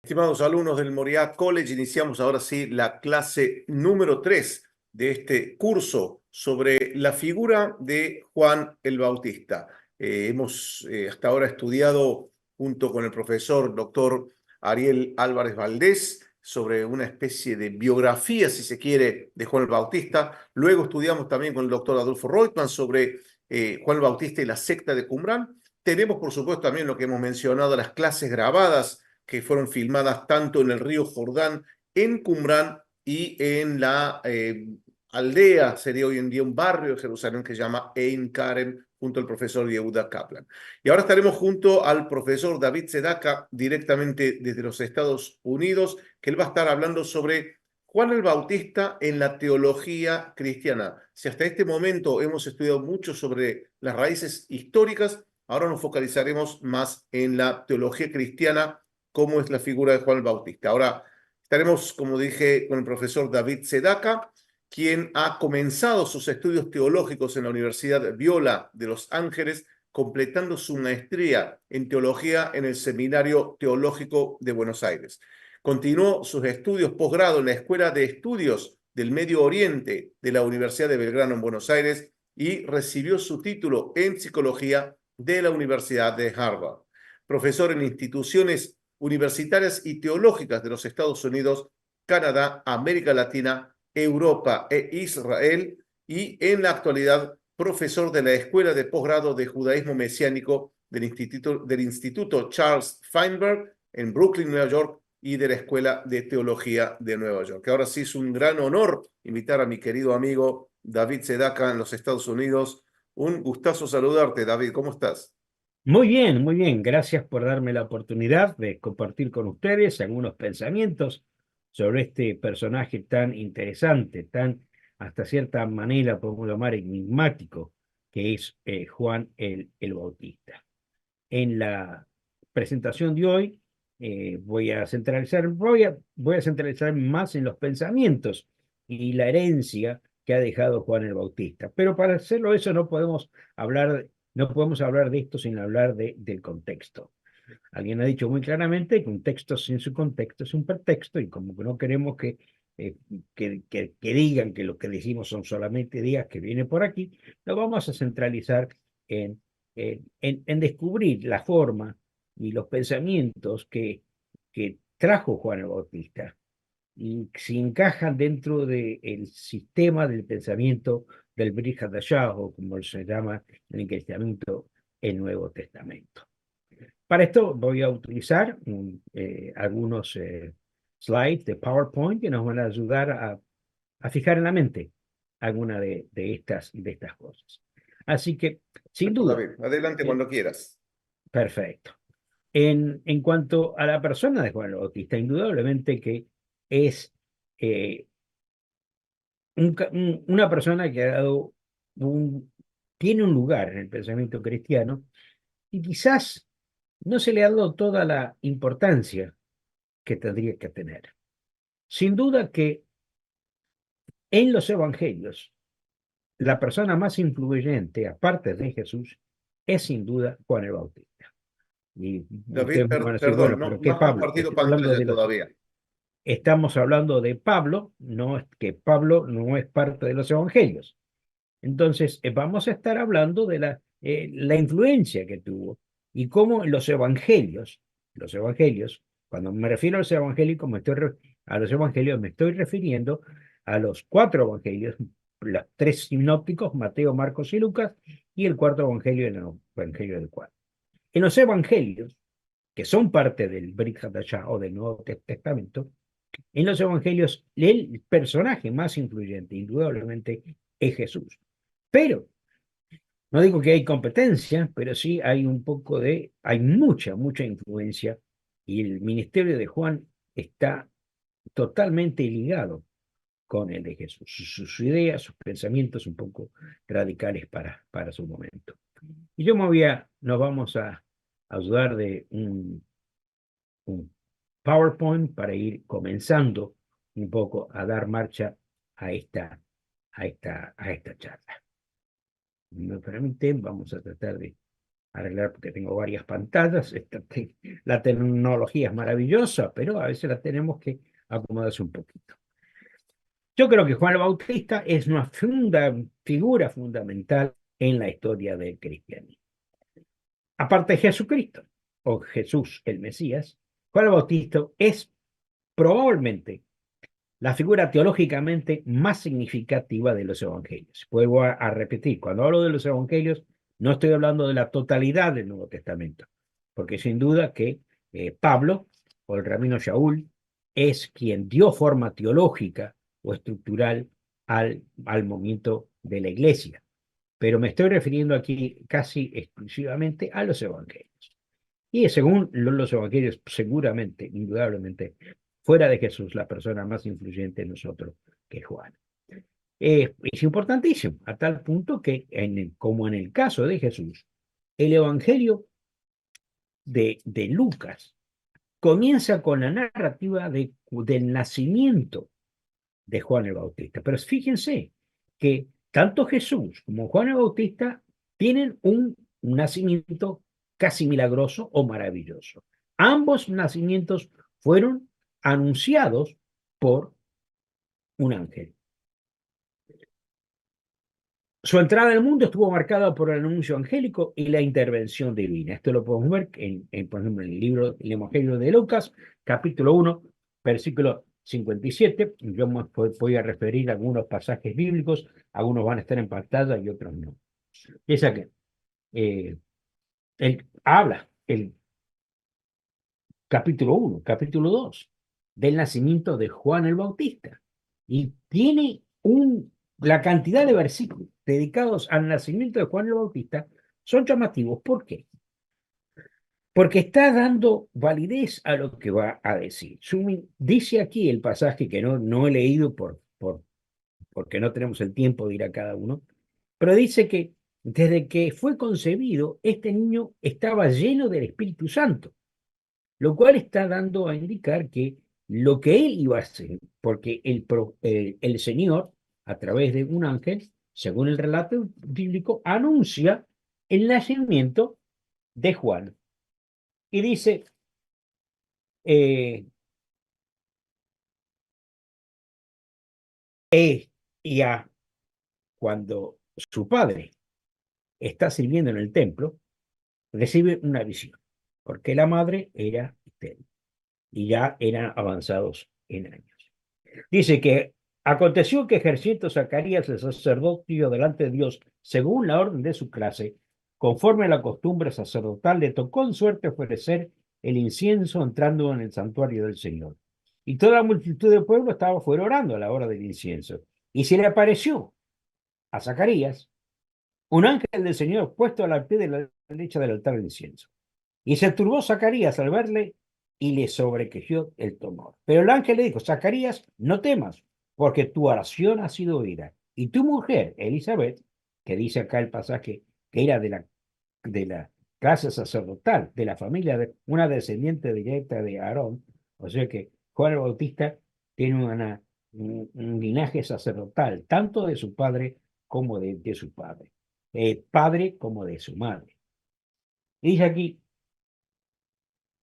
Estimados alumnos del Moriah College, iniciamos ahora sí la clase número 3 de este curso sobre la figura de Juan el Bautista. Hemos hasta ahora estudiado junto con el profesor doctor Ariel Álvarez Valdés sobre una especie de biografía, si se quiere, de Juan el Bautista. Luego estudiamos también con el doctor Adolfo Reutemann sobre Juan el Bautista y la secta de Qumran. Tenemos, por supuesto, también lo que hemos mencionado, las clases grabadas que fueron filmadas tanto en el río Jordán, en Qumran y en la aldea, sería hoy en día un barrio de Jerusalén que se llama Ein Karem, junto al profesor Yehuda Kaplan. Y ahora estaremos junto al profesor David Sedaka, directamente desde los Estados Unidos, que él va a estar hablando sobre Juan el Bautista en la teología cristiana. Si hasta este momento hemos estudiado mucho sobre las raíces históricas, ahora nos focalizaremos más en la teología cristiana, cómo es la figura de Juan el Bautista. Ahora estaremos, como dije, con el profesor David Sedaka, quien ha comenzado sus estudios teológicos en la Universidad Biola de Los Ángeles, completando su maestría en teología en el Seminario Teológico de Buenos Aires. Continuó sus estudios posgrado en la Escuela de Estudios del Medio Oriente de la Universidad de Belgrano en Buenos Aires y recibió su título en psicología de la Universidad de Harvard. Profesor en instituciones universitarias y teológicas de los Estados Unidos, Canadá, América Latina, Europa e Israel, y en la actualidad profesor de la Escuela de Posgrado de Judaísmo Mesiánico del Instituto Charles Feinberg en Brooklyn, Nueva York, y de la Escuela de Teología de Nueva York. Ahora sí es un gran honor invitar a mi querido amigo David Sedaka en los Estados Unidos. Un gustazo saludarte, David. ¿Cómo estás? Muy bien, muy bien. Gracias por darme la oportunidad de compartir con ustedes algunos pensamientos sobre este personaje tan interesante, tan hasta cierta manera podemos llamar enigmático, que es Juan el Bautista. En la presentación de hoy voy a centralizar más en los pensamientos y la herencia que ha dejado Juan el Bautista. Pero para hacerlo eso no podemos hablar de esto sin hablar del contexto. Alguien ha dicho muy claramente que un texto sin su contexto es un pretexto, y como que no queremos eh, que digan que lo que decimos son solamente ideas que vienen por aquí, lo vamos a centralizar en, en descubrir la forma y los pensamientos que trajo Juan el Bautista y si encajan dentro del sistema del pensamiento del Brit Hadashah, o como se llama en el cristianismo el Nuevo Testamento. Para esto voy a utilizar algunos slides de PowerPoint que nos van a ayudar a fijar en la mente alguna de estas cosas. Así que, sin Perfecto, duda, David. Adelante eh, cuando quieras. perfecto. En cuanto a la persona de Juan el Bautista, indudablemente que es eh, una persona que tiene un lugar en el pensamiento cristiano y quizás no se le ha dado toda la importancia que tendría que tener. Sin duda que en los evangelios, la persona más influyente, aparte de Jesús, es sin duda Juan el Bautista. Y David, ustedes me van a decir, perdón, bueno, no, pero no ¿qué has Pablo? compartido pantalla todavía. Estamos hablando de Pablo, no es que Pablo no es parte de los evangelios. Entonces, vamos a estar hablando de la influencia que tuvo y cómo los evangelios, cuando me refiero a los evangélicos, a los evangelios me estoy refiriendo a los cuatro evangelios, los tres sinópticos, Mateo, Marcos y Lucas, y el cuarto evangelio, el evangelio del cual. En los evangelios, que son parte del Brit Hadashah o del Nuevo Testamento, en los evangelios el personaje más influyente, indudablemente, es Jesús. Pero no digo que hay competencia, pero sí hay mucha influencia, y el ministerio de Juan está totalmente ligado con el de Jesús. Sus ideas, sus pensamientos un poco radicales para su momento. Y nos vamos a ayudar de un PowerPoint para ir comenzando un poco a dar marcha a esta charla. Si me permiten, vamos a tratar de arreglar porque tengo varias pantallas. La tecnología es maravillosa, pero a veces la tenemos que acomodarse un poquito. Yo creo que Juan el Bautista es una figura fundamental en la historia del cristianismo. Aparte de Jesucristo, o Jesús el Mesías, Juan el Bautista es probablemente la figura teológicamente más significativa de los evangelios. Vuelvo a repetir, cuando hablo de los evangelios, no estoy hablando de la totalidad del Nuevo Testamento, porque sin duda que Pablo, o el rabino Shaul, es quien dio forma teológica o estructural al movimiento de la iglesia. Pero me estoy refiriendo aquí casi exclusivamente a los evangelios. Y según los evangelios, seguramente, indudablemente, fuera de Jesús, la persona más influyente en nosotros que es Juan. Es importantísimo, a tal punto que, como en el caso de Jesús, el evangelio de Lucas comienza con la narrativa del nacimiento de Juan el Bautista. Pero fíjense que tanto Jesús como Juan el Bautista tienen un nacimiento casi milagroso o maravilloso. Ambos nacimientos fueron anunciados por un ángel. Su entrada al mundo estuvo marcada por el anuncio angélico y la intervención divina. Esto lo podemos ver, por ejemplo, en el libro, el Evangelio de Lucas, capítulo 1, versículo 57. Yo me voy a referir a algunos pasajes bíblicos, algunos van a estar en pantalla y otros no. Piensa que él habla, el capítulo 1, capítulo 2, del nacimiento de Juan el Bautista. Y tiene la cantidad de versículos dedicados al nacimiento de Juan el Bautista son llamativos. ¿Por qué? Porque está dando validez a lo que va a decir. Dice aquí el pasaje que no he leído porque no tenemos el tiempo de ir a cada uno, pero dice que desde que fue concebido, este niño estaba lleno del Espíritu Santo, lo cual está dando a indicar que lo que él iba a hacer, porque el Señor, a través de un ángel, según el relato bíblico, anuncia el nacimiento de Juan. Y dice, ya cuando su padre está sirviendo en el templo, recibe una visión, porque la madre era estéril y ya eran avanzados en años. Dice que aconteció que ejerciendo Zacarías el sacerdocio delante de Dios, según la orden de su clase, conforme a la costumbre sacerdotal, le tocó en suerte ofrecer el incienso entrando en el santuario del Señor. Y toda la multitud del pueblo estaba fuera orando a la hora del incienso. Y se le apareció a Zacarías un ángel del Señor puesto a la pie de la derecha del altar del incienso. Y se turbó Zacarías al verle y le sobrecogió el temor. Pero el ángel le dijo, Zacarías, no temas, porque tu oración ha sido oída. Y tu mujer, Elizabeth, que dice acá el pasaje que era de la clase sacerdotal, de la familia de una descendiente directa de Aarón, o sea que Juan el Bautista tiene un linaje sacerdotal, tanto de su padre como de su padre como de su madre. Y dice aquí,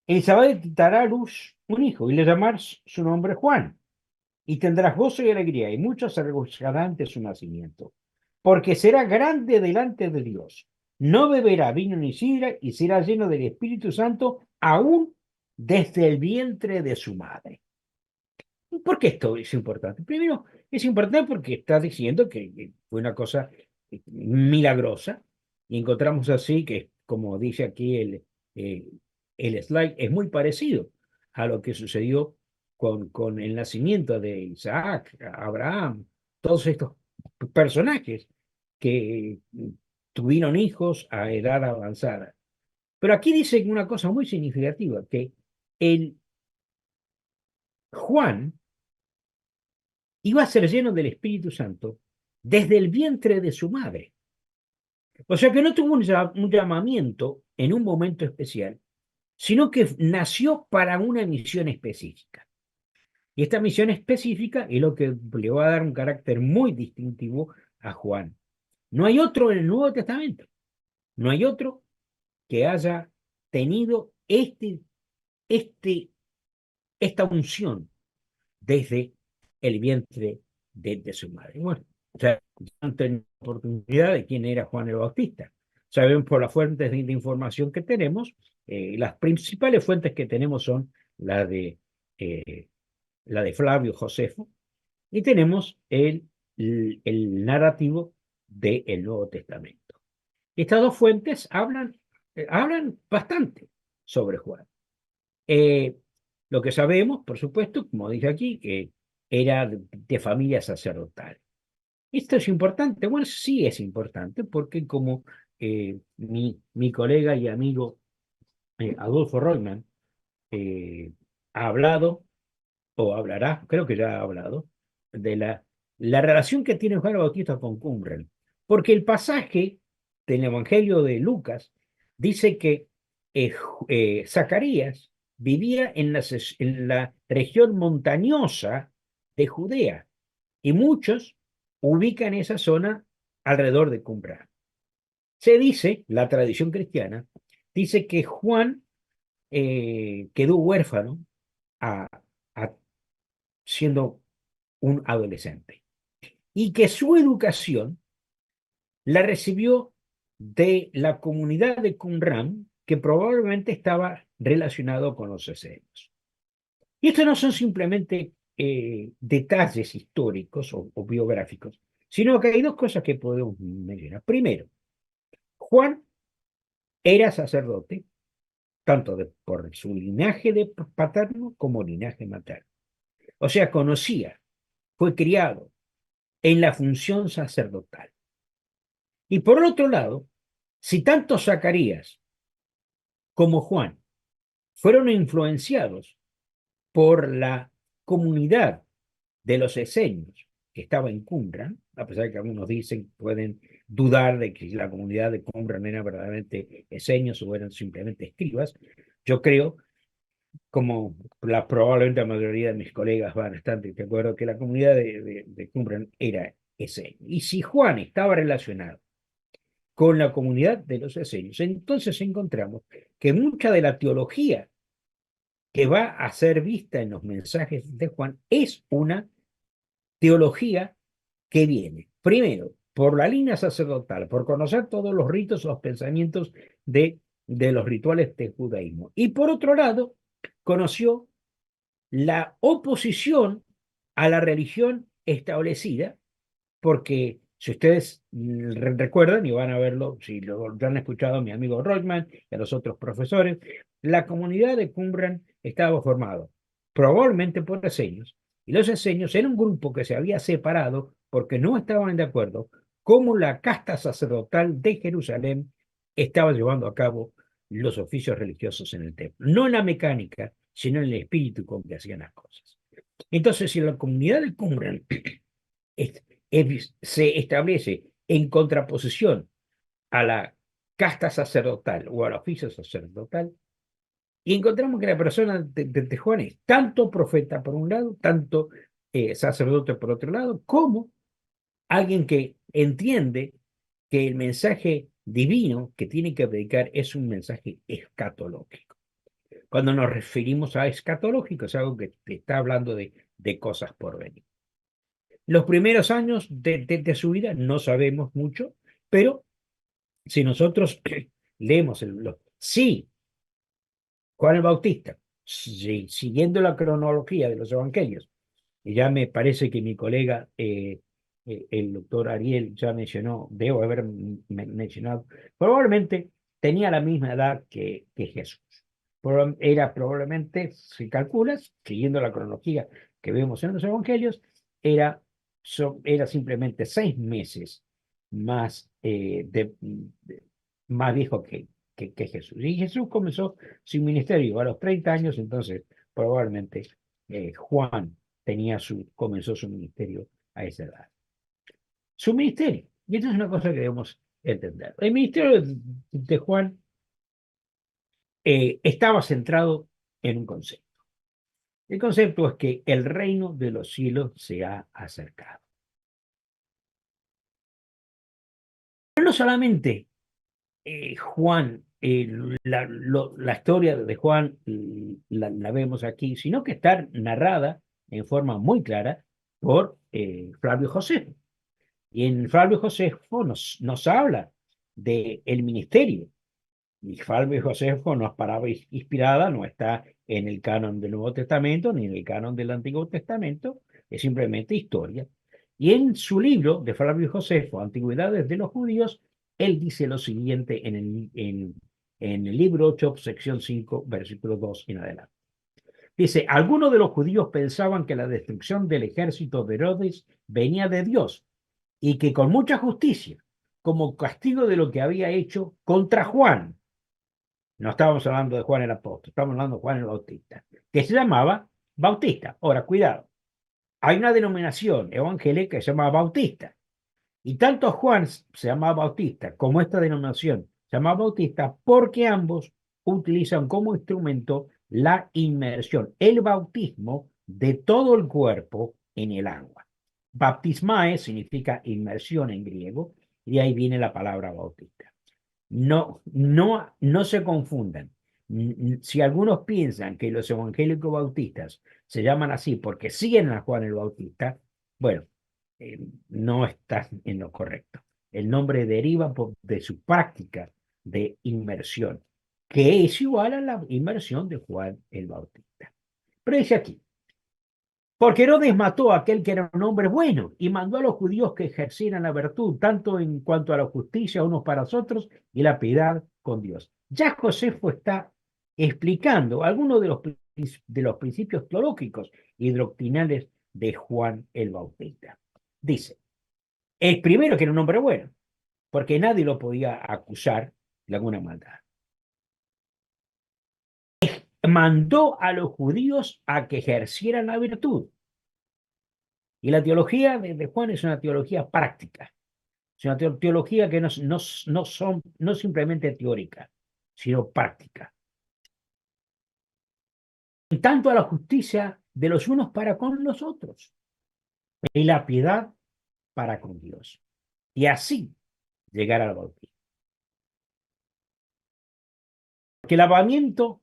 Elizabeth dará a luz un hijo y le llamarás su nombre Juan. Y tendrás gozo y alegría, y muchos se regocijarán de su nacimiento, porque será grande delante de Dios. No beberá vino ni sidra, y será lleno del Espíritu Santo aún desde el vientre de su madre. ¿Por qué esto es importante? Primero, es importante porque está diciendo que fue una cosa milagrosa, y encontramos así que, como dice aquí el slide, es muy parecido a lo que sucedió con el nacimiento de Isaac, Abraham, todos estos personajes que tuvieron hijos a edad avanzada. Pero aquí dice una cosa muy significativa, que el Juan iba a ser lleno del Espíritu Santo desde el vientre de su madre. O sea que no tuvo un llamamiento en un momento especial, sino que nació para una misión específica. Y esta misión específica es lo que le va a dar un carácter muy distintivo a Juan. No hay otro en el Nuevo Testamento. No hay otro que haya tenido esta unción desde el vientre de su madre. Bueno, ya han tenido oportunidad de quién era Juan el Bautista. Sabemos por las fuentes de información que tenemos, las principales fuentes que tenemos son eh, la de Flavio Josefo, y tenemos el narrativo del Nuevo Testamento. Estas dos fuentes hablan bastante sobre Juan. Eh, lo que sabemos, por supuesto, como dije aquí, que era de familia sacerdotal. ¿Esto es importante? Bueno, sí es importante, porque como mi colega y amigo Adolfo Rollman ha hablado, o hablará, creo que ya ha hablado, de la relación que tiene Juan el Bautista con Qumran. Porque el pasaje del Evangelio de Lucas dice que Zacarías vivía en la región montañosa de Judea, y muchos ubican esa zona alrededor de Qumran. Se dice, la tradición cristiana, dice que Juan quedó huérfano a, a siendo un adolescente, y que su educación la recibió de la comunidad de Qumran, que probablemente estaba relacionado con los esenios. Y estos no son simplemente detalles históricos o biográficos, sino que hay dos cosas que podemos mencionar. Primero, Juan era sacerdote, tanto por su linaje de paterno como linaje materno. O sea, conocía, fue criado en la función sacerdotal. Y por otro lado, si tanto Zacarías como Juan fueron influenciados por la comunidad de los esenios que estaba en Qumran, a pesar de que algunos dicen, pueden dudar de que la comunidad de Qumran era verdaderamente esenios o eran simplemente escribas, yo creo, como probablemente la mayoría de mis colegas van a estar de acuerdo, que la comunidad de Qumran era esenio. Y si Juan estaba relacionado con la comunidad de los esenios, entonces encontramos que mucha de la teología que va a ser vista en los mensajes de Juan es una teología que viene, primero, por la línea sacerdotal, por conocer todos los ritos, los pensamientos de los rituales del judaísmo. Y por otro lado, conoció la oposición a la religión establecida, porque si ustedes recuerdan y van a verlo, si lo han escuchado a mi amigo Rothman y a los otros profesores, la comunidad de Qumran estaba formada probablemente por esenios, y los esenios eran un grupo que se había separado porque no estaban de acuerdo cómo la casta sacerdotal de Jerusalén estaba llevando a cabo los oficios religiosos en el templo. No en la mecánica, sino en el espíritu con que hacían las cosas. Entonces, si la comunidad de Qumran se establece en contraposición a la casta sacerdotal o al oficio sacerdotal, y encontramos que la persona de Juan es tanto profeta por un lado, tanto sacerdote por otro lado, como alguien que entiende que el mensaje divino que tiene que predicar es un mensaje escatológico. Cuando nos referimos a escatológico, es algo que te está hablando de cosas por venir. Los primeros años de su vida no sabemos mucho, pero si nosotros leemos sí, Juan el Bautista, siguiendo la cronología de los evangelios, y ya me parece que mi colega, el doctor Ariel, ya mencionó, debo haber mencionado, probablemente tenía la misma edad que Jesús. Era probablemente, si calculas, siguiendo la cronología que vemos en los evangelios, era era simplemente 6 meses más, más viejo que Jesús. Y Jesús comenzó su ministerio a los 30 años, entonces probablemente Juan comenzó su ministerio a esa edad. Su ministerio, y esto es una cosa que debemos entender. El ministerio de Juan estaba centrado en un concepto. El concepto es que el reino de los cielos se ha acercado. Pero no solamente Juan la historia de Juan la vemos aquí, sino que está narrada en forma muy clara por Flavio Josefo. Y en Flavio Josefo nos habla del ministerio. Y Flavio Josefo no es palabra inspirada, no está en el canon del Nuevo Testamento ni en el canon del Antiguo Testamento, es simplemente historia. Y en su libro de Flavio Josefo, Antigüedades de los Judíos, él dice lo siguiente en el libro 8, sección 5, versículo 2 en adelante. Dice, algunos de los judíos pensaban que la destrucción del ejército de Herodes venía de Dios y que con mucha justicia, como castigo de lo que había hecho contra Juan, no estábamos hablando de Juan el Apóstol, estamos hablando de Juan el Bautista, que se llamaba Bautista. Ahora, cuidado, hay una denominación evangélica que se llama Bautista. Y tanto Juan se llama Bautista como esta denominación se llama Bautista porque ambos utilizan como instrumento la inmersión, el bautismo de todo el cuerpo en el agua. Baptismae significa inmersión en griego y ahí viene la palabra bautista. No se confundan. Si algunos piensan que los evangélicos bautistas se llaman así porque siguen a Juan el Bautista, bueno, no está en lo correcto. El nombre deriva de su práctica de inmersión, que es igual a la inmersión de Juan el Bautista. Pero dice aquí, porque Herodes mató a aquel que era un hombre bueno y mandó a los judíos que ejercieran la virtud, tanto en cuanto a la justicia unos para otros y la piedad con Dios. Ya Josefo está explicando algunos de los principios teológicos y doctrinales de Juan el Bautista. Dice, el primero que era un hombre bueno, porque nadie lo podía acusar de alguna maldad. Mandó a los judíos a que ejercieran la virtud. Y la teología de Juan es una teología práctica, es una teología que no simplemente teórica, sino práctica. Y tanto a la justicia de los unos para con los otros, y la piedad para con Dios. Y así llegar al bautismo. Que el lavamiento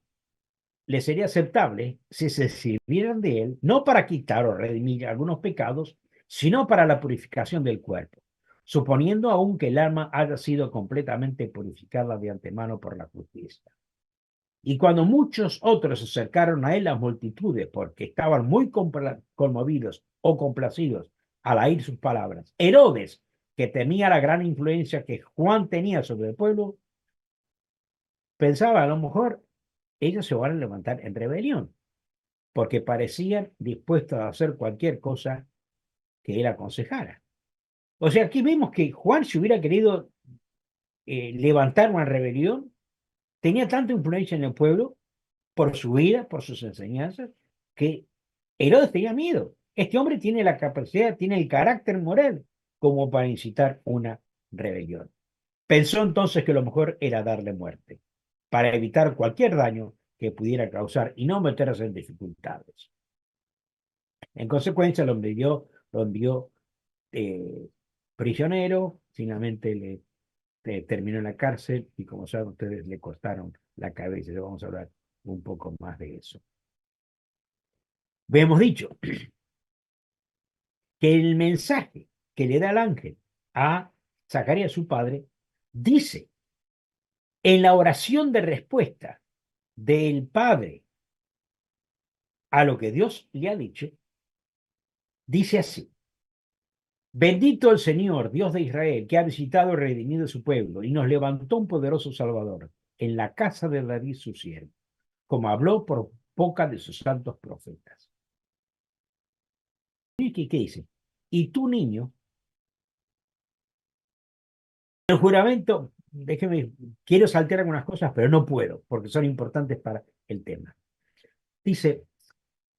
le sería aceptable si se sirvieran de él, no para quitar o redimir algunos pecados, sino para la purificación del cuerpo, suponiendo aún que el alma haya sido completamente purificada de antemano por la justicia. Y cuando muchos otros se acercaron a él, las multitudes, porque estaban muy conmovidos o complacidos al oír sus palabras, Herodes, que temía la gran influencia que Juan tenía sobre el pueblo, pensaba a lo mejor ellos se van a levantar en rebelión, porque parecían dispuestos a hacer cualquier cosa que él aconsejara. O sea, aquí vemos que Juan, si hubiera querido levantar una rebelión, tenía tanta influencia en el pueblo por su vida, por sus enseñanzas, que Herodes tenía miedo. Este hombre tiene la capacidad, tiene el carácter moral como para incitar una rebelión. Pensó entonces que lo mejor era darle muerte, para evitar cualquier daño que pudiera causar y no meterse en dificultades. En consecuencia, lo envió prisionero, finalmente terminó en la cárcel y como saben ustedes, le cortaron la cabeza. Ya vamos a hablar un poco más de eso. Hemos dicho que el mensaje que le da el ángel a Zacarías, su padre, dice en la oración de respuesta del padre a lo que Dios le ha dicho, dice así: bendito el Señor, Dios de Israel, que ha visitado y redimido a su pueblo y nos levantó un poderoso Salvador en la casa de David su siervo, como habló por boca de sus santos profetas. ¿Y qué dice? Y tú, niño, el juramento, déjeme, quiero saltear algunas cosas, pero no puedo, porque son importantes para el tema. Dice,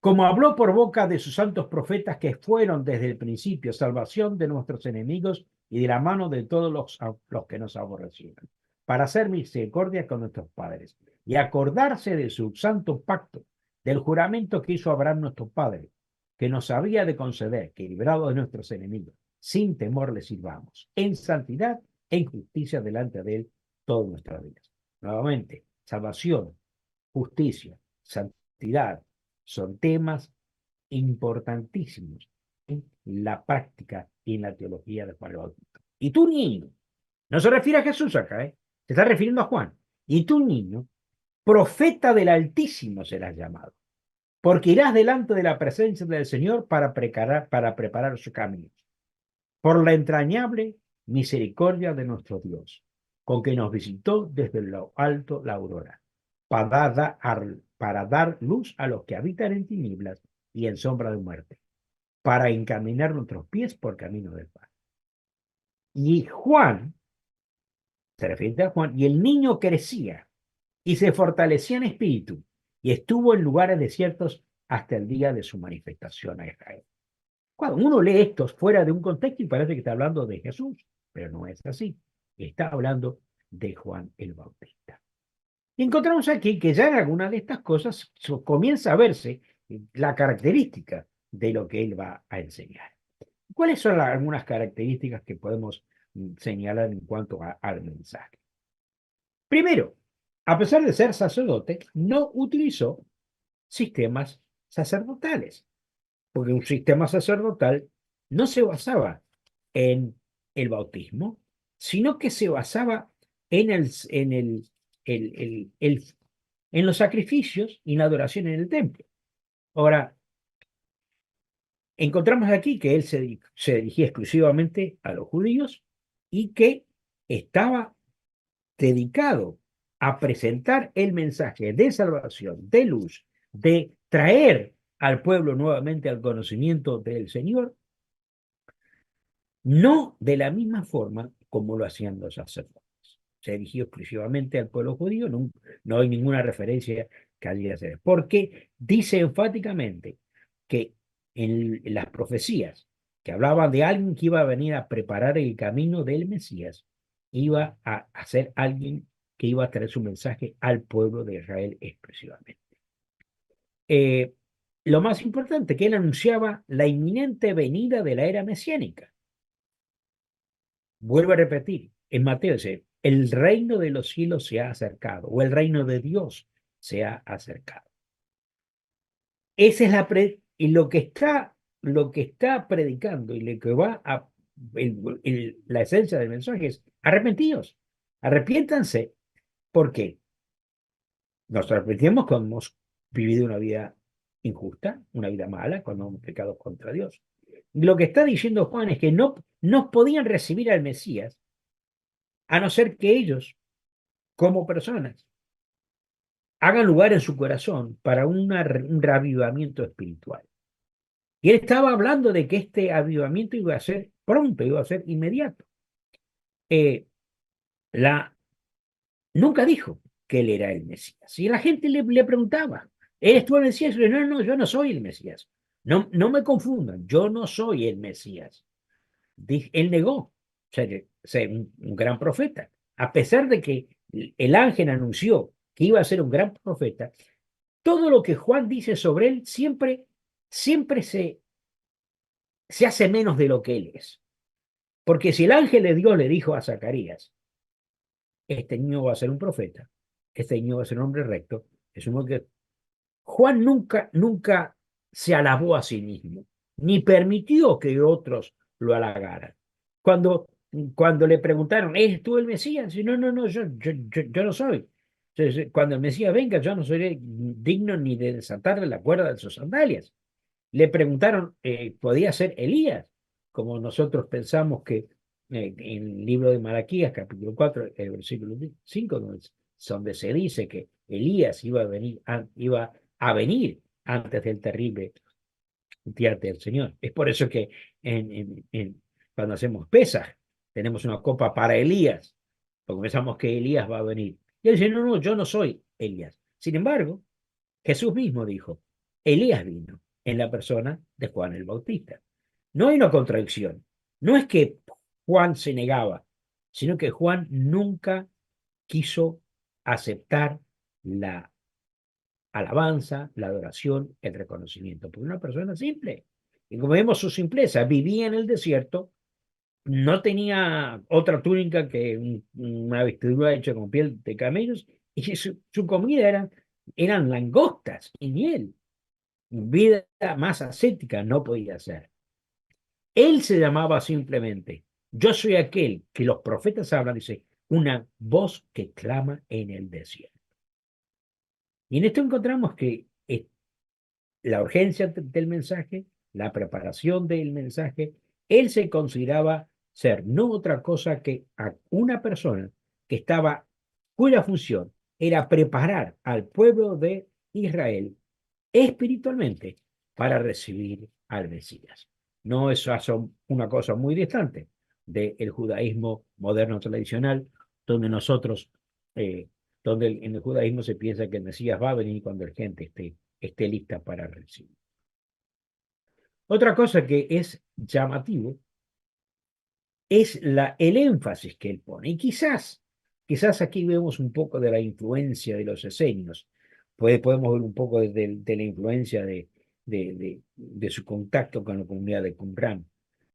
como habló por boca de sus santos profetas que fueron desde el principio salvación de nuestros enemigos y de la mano de todos los que nos aborrecieron, para hacer misericordia con nuestros padres y acordarse de su santo pacto, del juramento que hizo Abraham nuestro padre, que nos había de conceder que, librados de nuestros enemigos, sin temor le sirvamos, en santidad e en justicia delante de él todos nuestros días. Nuevamente, salvación, justicia, santidad son temas importantísimos en la práctica y en la teología de Juan el Bautista. Y tú, niño, no se refiere a Jesús acá, se está refiriendo a Juan. Y tú, niño, profeta del Altísimo serás llamado, porque irás delante de la presencia del Señor para preparar su camino, por la entrañable misericordia de nuestro Dios, con que nos visitó desde lo alto la aurora, para dar luz a los que habitan en tinieblas y en sombra de muerte, para encaminar nuestros pies por camino del paz. Y Juan, se refiere a Juan, y el niño crecía y se fortalecía en espíritu y estuvo en lugares desiertos hasta el día de su manifestación a Israel. Cuando uno lee esto fuera de un contexto y parece que está hablando de Jesús, pero no es así. Está hablando de Juan el Bautista. Y encontramos aquí que ya en algunas de estas cosas comienza a verse la característica de lo que él va a enseñar. ¿Cuáles son algunas características que podemos señalar en cuanto al mensaje? Primero, a pesar de ser sacerdote, no utilizó sistemas sacerdotales, porque un sistema sacerdotal no se basaba en el bautismo, sino que se basaba en, en los sacrificios y la adoración en el templo. Ahora, encontramos aquí que él se dirigía exclusivamente a los judíos y que estaba dedicado a presentar el mensaje de salvación, de luz, de traer al pueblo nuevamente al conocimiento del Señor, no de la misma forma como lo hacían los sacerdotes. Se dirigió exclusivamente al pueblo judío, no hay ninguna referencia que alguien hacer, porque dice enfáticamente que en las profecías que hablaban de alguien que iba a venir a preparar el camino del Mesías, iba a ser alguien que iba a traer su mensaje al pueblo de Israel exclusivamente. Lo más importante, que él anunciaba la inminente venida de la era mesiánica. Vuelvo a repetir, en Mateo dice, el reino de los cielos se ha acercado, o el reino de Dios se ha acercado. Esa es y lo que está predicando y lo que va a, la esencia del mensaje es arrepentidos, arrepiéntanse. ¿Por qué? Nos arrepentimos cuando hemos vivido una vida injusta, una vida mala, cuando hemos pecado contra Dios. Y lo que está diciendo Juan es que no podían recibir al Mesías a no ser que ellos, como personas, hagan lugar en su corazón para un reavivamiento espiritual. Y él estaba hablando de que este avivamiento iba a ser pronto, iba a ser inmediato. Eh, Nunca dijo que él era el Mesías. Y la gente le preguntaba, ¿eres tú el Mesías? Y no, no, yo no soy el Mesías. No, no me confundan, yo no soy el Mesías. Él negó ser un gran profeta. A pesar de que el ángel anunció que iba a ser un gran profeta, todo lo que Juan dice sobre él siempre se hace menos de lo que él es. Porque si el ángel de Dios le dijo a Zacarías, este niño va a ser un profeta, este niño va a ser un hombre recto, es un hombre que Juan nunca se alabó a sí mismo, ni permitió que otros lo halagaran. Cuando le preguntaron, ¿eres tú el Mesías? Y no, no, no, yo no soy. Entonces, cuando el Mesías venga, yo no seré digno ni de desatarle la cuerda de sus sandalias. Le preguntaron, ¿podía ser Elías? Como nosotros pensamos que en el libro de Malaquías, capítulo 4, el versículo 5, donde se dice que Elías iba a venir antes del terrible día del Señor. Es por eso que cuando hacemos Pesaj, tenemos una copa para Elías, porque pensamos que Elías va a venir. Y él dice, no, no, yo no soy Elías. Sin embargo, Jesús mismo dijo, Elías vino en la persona de Juan el Bautista. No hay una contradicción. No es que Juan se negaba, sino que Juan nunca quiso aceptar la alabanza, la adoración, el reconocimiento, por una persona simple. Y como vemos su simpleza, vivía en el desierto no tenía otra túnica que una vestidura hecha con piel de camellos, y su comida eran langostas y miel. Vida más ascética no podía ser. Él se llamaba simplemente, yo soy aquel que los profetas hablan, dice, una voz que clama en el desierto. Y en esto encontramos que la urgencia del mensaje, la preparación del mensaje, él se consideraba ser no otra cosa que a una persona que estaba, cuya función era preparar al pueblo de Israel espiritualmente para recibir al Mesías. No es una cosa muy distante del judaísmo moderno tradicional, donde nosotros, eh, en el judaísmo se piensa que el Mesías va a venir cuando la gente esté lista para recibir. Otra cosa que es llamativo es el énfasis que él pone. Y quizás aquí vemos un poco de la influencia de los esenios. Podemos ver un poco de la influencia de su contacto con la comunidad de Qumran.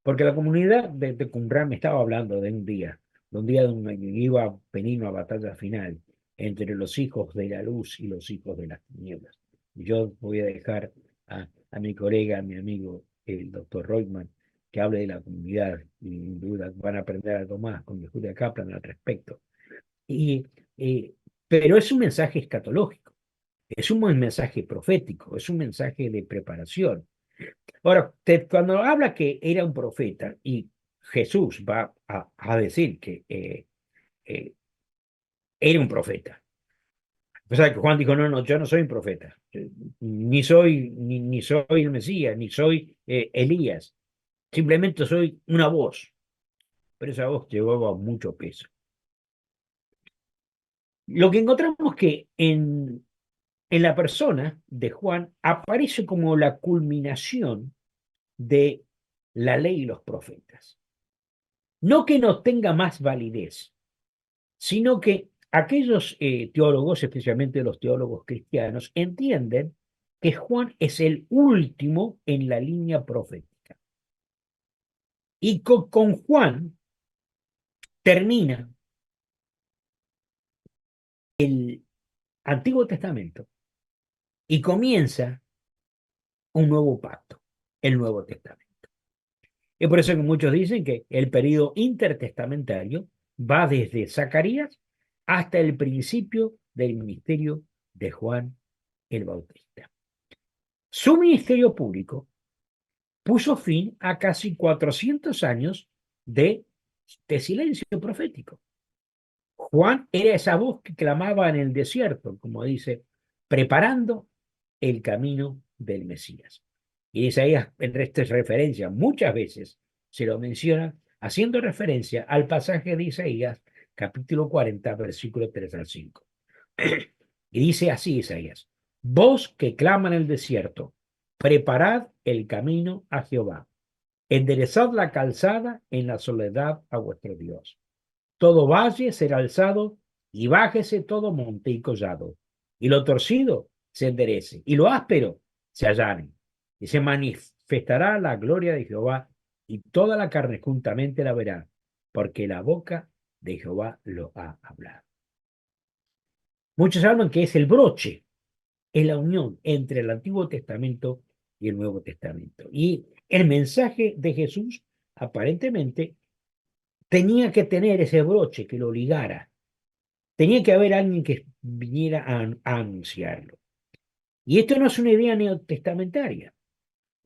Porque la comunidad de Qumran me estaba hablando de un día donde iba Penino a batalla final entre los hijos de la luz y los hijos de las tinieblas. Y yo voy a dejar a mi colega, a mi amigo, el doctor Reutemann, que hable de la comunidad, y sin duda van a aprender algo más con Julia Kaplan al respecto. Y, eh, pero es un mensaje escatológico, es un buen mensaje profético, es un mensaje de preparación. Ahora, cuando habla que era un profeta y Jesús va a decir que eh, era un profeta. O sea, que Juan dijo, no, no, yo no soy un profeta, ni soy el Mesías, ni soy Elías, simplemente soy una voz, pero esa voz llevaba mucho peso. Lo que encontramos que en la persona de Juan aparece como la culminación de la ley y los profetas. No que no tenga más validez, sino que aquellos teólogos, especialmente los teólogos cristianos, entienden que Juan es el último en la línea profética. Y con Juan termina el Antiguo Testamento y comienza un nuevo pacto, el Nuevo Testamento. Es por eso que muchos dicen que el periodo intertestamentario va desde Zacarías hasta el principio del ministerio de Juan el Bautista. Su ministerio público puso fin a casi 400 años de silencio profético. Juan era esa voz que clamaba en el desierto, como dice, preparando el camino del Mesías. Y Isaías, en esta referencia, muchas veces se lo menciona, haciendo referencia al pasaje de Isaías, capítulo 40, versículo 3 al 5. Y dice así Isaías, vos que clama en el desierto, preparad el camino a Jehová, enderezad la calzada en la soledad a vuestro Dios. Todo valle será alzado y bájese todo monte y collado, y lo torcido se enderece, y lo áspero se allane, y se manifestará la gloria de Jehová, y toda la carne juntamente la verá, porque la boca de Jehová lo ha hablado. Muchos hablan que es el broche, es la unión entre el Antiguo Testamento y el Nuevo Testamento. Y el mensaje de Jesús aparentemente tenía que tener ese broche que lo ligara. Tenía que haber alguien que viniera a anunciarlo. Y esto no es una idea neotestamentaria.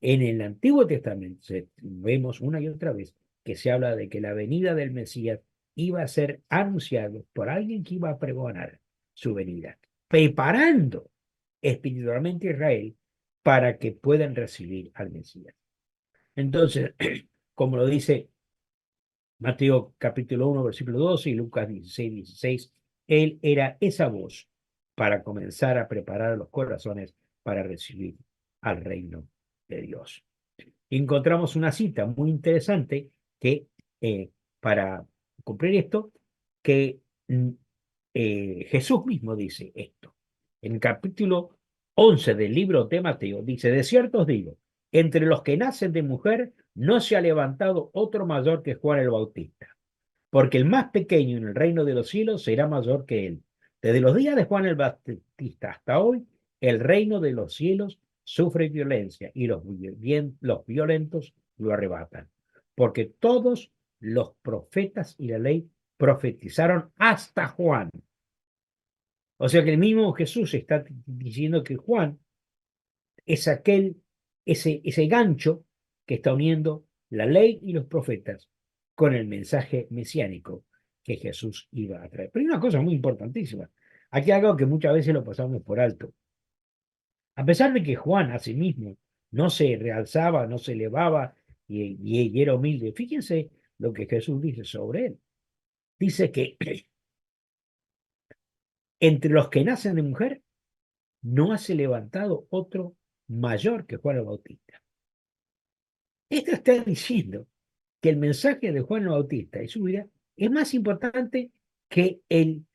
En el Antiguo Testamento vemos una y otra vez que se habla de que la venida del Mesías iba a ser anunciado por alguien que iba a pregonar su venida, preparando espiritualmente a Israel para que puedan recibir al Mesías. Entonces, como lo dice Mateo capítulo 1, versículo 12 y Lucas 16, 16, él era esa voz para comenzar a preparar los corazones para recibir al reino de Dios. Encontramos una cita muy interesante que, para cumplir esto, que Jesús mismo dice esto. En el capítulo 11 del libro de Mateo dice, de cierto os digo, entre los que nacen de mujer no se ha levantado otro mayor que Juan el Bautista, porque el más pequeño en el reino de los cielos será mayor que él. Desde los días de Juan el Bautista hasta hoy, el reino de los cielos sufre violencia y los violentos lo arrebatan, porque todos los profetas y la ley profetizaron hasta Juan. O sea que el mismo Jesús está diciendo que Juan es ese gancho que está uniendo la ley y los profetas con el mensaje mesiánico que Jesús iba a traer. Pero hay una cosa muy importantísima. Aquí hay algo que muchas veces lo pasamos por alto. A pesar de que Juan a sí mismo no se realzaba, no se elevaba y era humilde, fíjense lo que Jesús dice sobre él. Dice que entre los que nacen de mujer no ha se levantado otro mayor que Juan el Bautista. Esto está diciendo que el mensaje de Juan el Bautista y su vida es más importante que el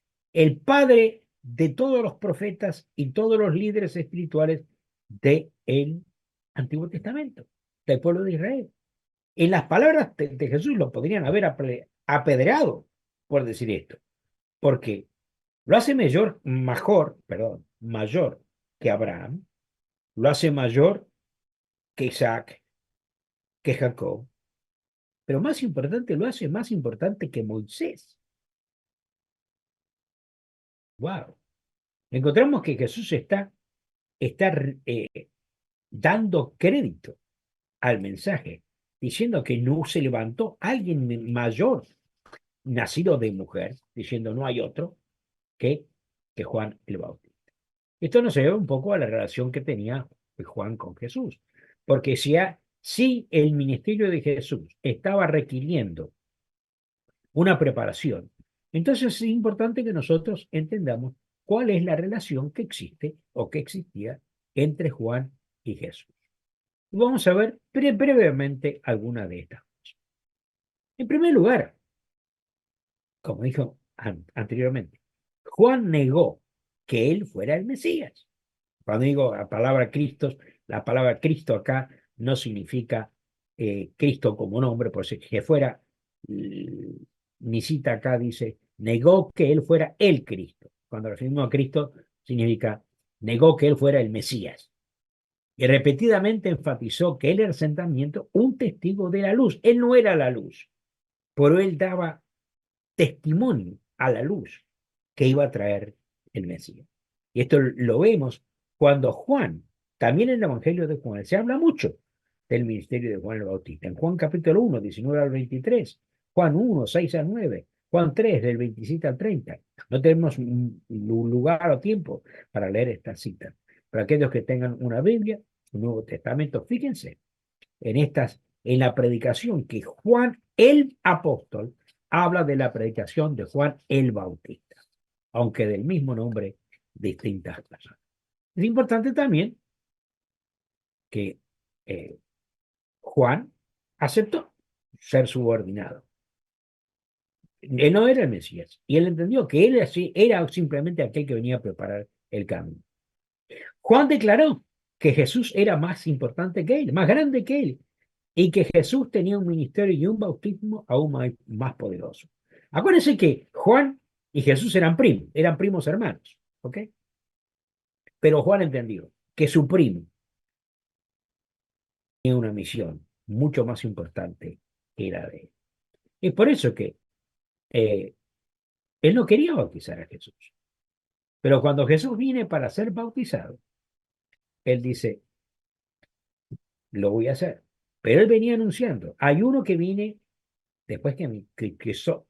padre de todos los profetas y todos los líderes espirituales del Antiguo Testamento, del pueblo de Israel. En las palabras de Jesús lo podrían haber apedreado por decir esto, porque lo hace mayor que Abraham, lo hace mayor que Isaac, que Jacob, pero más importante, lo hace más importante que Moisés. ¡Wow! Encontramos que Jesús está dando crédito al mensaje, diciendo que no se levantó alguien mayor, nacido de mujer, diciendo no hay otro que, que Juan el Bautista. Esto nos lleva un poco a la relación que tenía Juan con Jesús, porque si el ministerio de Jesús estaba requiriendo una preparación, entonces es importante que nosotros entendamos cuál es la relación que existe o que existía entre Juan y Jesús. Vamos a ver brevemente alguna de estas cosas. En primer lugar, como dijo anteriormente, Juan negó que él fuera el Mesías. Cuando digo la palabra Cristo acá no significa Cristo como nombre, por si que fuera, mi cita acá dice, negó que él fuera el Cristo. Cuando referimos a Cristo, significa negó que él fuera el Mesías. Y repetidamente enfatizó que él era el sentimiento, un testigo de la luz. Él no era la luz, pero él daba testimonio a la luz que iba a traer el Mesías. Y esto lo vemos cuando Juan, también en el Evangelio de Juan, se habla mucho del ministerio de Juan el Bautista. En Juan capítulo 1, 19 al 23, Juan 1, 6 al 9, Juan 3, del 27 al 30. No tenemos un lugar o tiempo para leer esta cita. Para aquellos que tengan una Biblia, un Nuevo Testamento, fíjense en la predicación que Juan el apóstol habla de la predicación de Juan el Bautista, aunque del mismo nombre, distintas personas. Es importante también que Juan aceptó ser subordinado. Él no era el Mesías, y él entendió que él era simplemente aquel que venía a preparar el camino. Juan declaró que Jesús era más importante que él, más grande que él, y que Jesús tenía un ministerio y un bautismo aún más poderoso. Acuérdense que Juan y Jesús eran primos hermanos, ¿ok? Pero Juan entendió que su primo tenía una misión mucho más importante que la de él. Es por eso que él no quería bautizar a Jesús. Pero cuando Jesús viene para ser bautizado, él dice, lo voy a hacer. Pero él venía anunciando, hay uno que viene después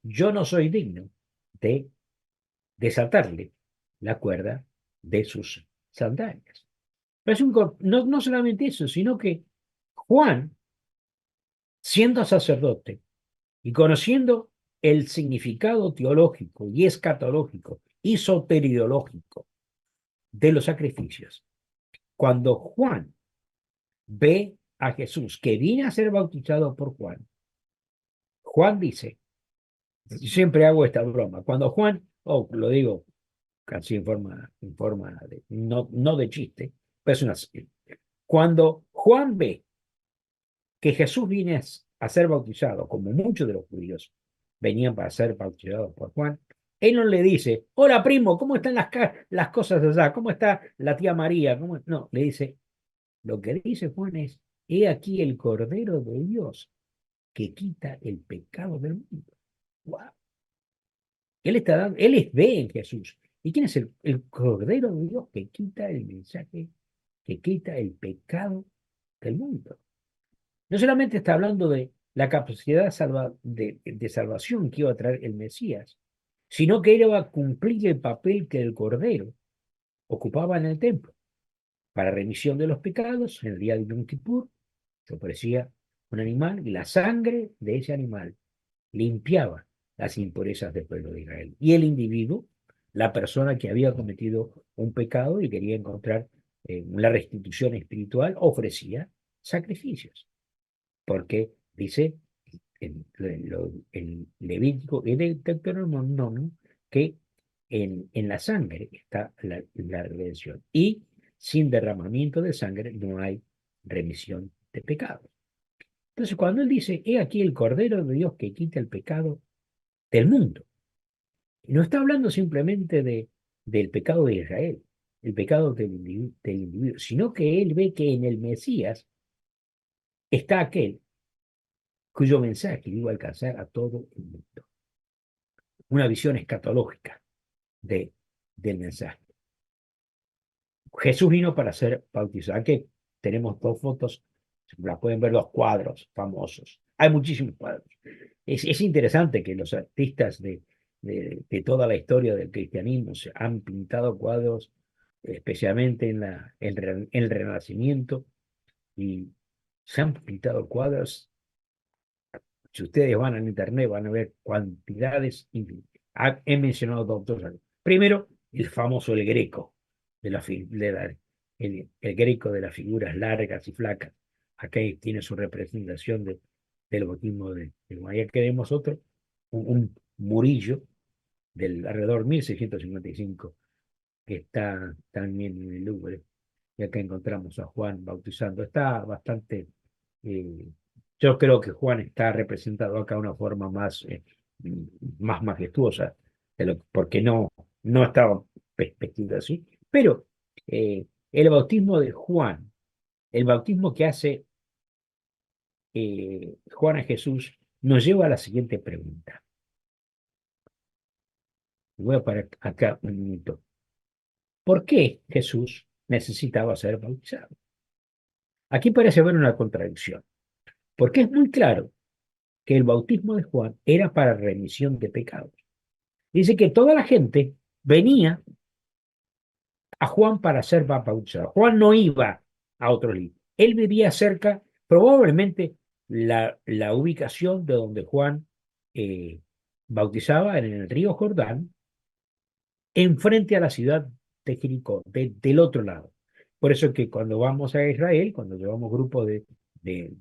yo no soy digno de desatarle la cuerda de sus sandalias. Pero no solamente eso, sino que Juan, siendo sacerdote y conociendo el significado teológico y escatológico y soteriológico de los sacrificios, cuando Juan ve a Jesús que viene a ser bautizado por Juan, Juan dice, siempre hago esta broma, cuando Juan, lo digo casi en forma de, no de chiste, pero es una, cuando Juan ve que Jesús viene a ser bautizado, como muchos de los judíos venían para ser bautizados por Juan, él no le dice, hola primo, ¿cómo están las cosas allá? ¿Cómo está la tía María? No, le dice, lo que dice Juan es, he aquí el Cordero de Dios que quita el pecado del mundo. ¡Wow! Ve en Jesús. ¿Y quién es el Cordero de Dios que quita el mensaje, que quita el pecado del mundo? No solamente está hablando de la capacidad de salvación que iba a traer el Mesías, sino que él iba a cumplir el papel que el Cordero ocupaba en el templo. Para remisión de los pecados, en el día de Yom Kippur, se ofrecía un animal y la sangre de ese animal limpiaba las impurezas del pueblo de Israel. Y el individuo, la persona que había cometido un pecado y quería encontrar la restitución espiritual, ofrecía sacrificios. Porque dice el Levítico y el Deuteronomio que en la sangre está la redención. Y sin derramamiento de sangre no hay remisión de pecados. Entonces, cuando él dice, he aquí el Cordero de Dios que quita el pecado del mundo, no está hablando simplemente del pecado de Israel, el pecado del individuo, sino que él ve que en el Mesías está aquel cuyo mensaje iba a alcanzar a todo el mundo. Una visión escatológica de, del mensaje. Jesús vino para ser bautizado. Aquí tenemos dos fotos, la pueden ver, los cuadros famosos. Hay muchísimos cuadros. Es interesante que los artistas de toda la historia del cristianismo se han pintado cuadros, especialmente el Renacimiento, y se han pintado cuadros. Si ustedes van al internet van a ver cantidades infinitas. He mencionado dos autores. Primero, el famoso El Greco, el Greco de las figuras largas y flacas. Acá tiene su representación del bautismo de María. Queremos otro, un Murillo del alrededor 1655, que está también en el Louvre. Y acá encontramos a Juan bautizando. Está bastante eh, yo creo que Juan está representado acá de una forma más majestuosa, porque no estaba vestido así. Pero el bautismo de Juan, el bautismo que hace Juan a Jesús, nos lleva a la siguiente pregunta. Voy a parar acá un minuto. ¿Por qué Jesús necesitaba ser bautizado? Aquí parece haber una contradicción, porque es muy claro que el bautismo de Juan era para remisión de pecados. Dice que toda la gente venía a Juan para ser bautizado. Juan no iba a otro lado. Él vivía cerca, probablemente la ubicación de donde Juan eh, bautizaba en el río Jordán, enfrente a la ciudad de Jericó, del otro lado. Por eso es que cuando vamos a Israel, cuando llevamos grupos del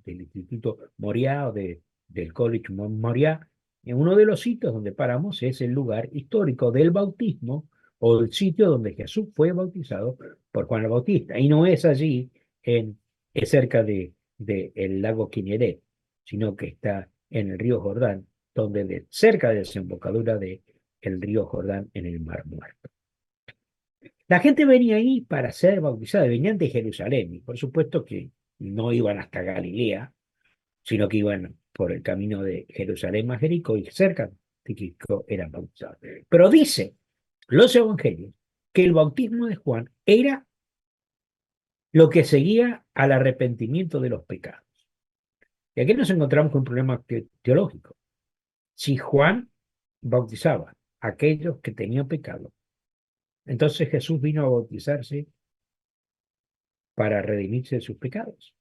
Instituto Moriah o del College Moriah, en uno de los sitios donde paramos es el lugar histórico del bautismo o el sitio donde Jesús fue bautizado por Juan el Bautista. Y no es allí, es cerca el lago Kinneret, sino que está en el río Jordán, cerca de la desembocadura del río Jordán en el Mar Muerto. La gente venía ahí para ser bautizada, venían de Jerusalén, y por supuesto que no iban hasta Galilea, sino que iban por el camino de Jerusalén a Jericó, y cerca de Jericó eran bautizados. Pero dice los evangelios que el bautismo de Juan era lo que seguía al arrepentimiento de los pecados. Y aquí nos encontramos con un problema teológico. Si Juan bautizaba a aquellos que tenían pecado, entonces Jesús vino a bautizarse para redimirse de sus pecados.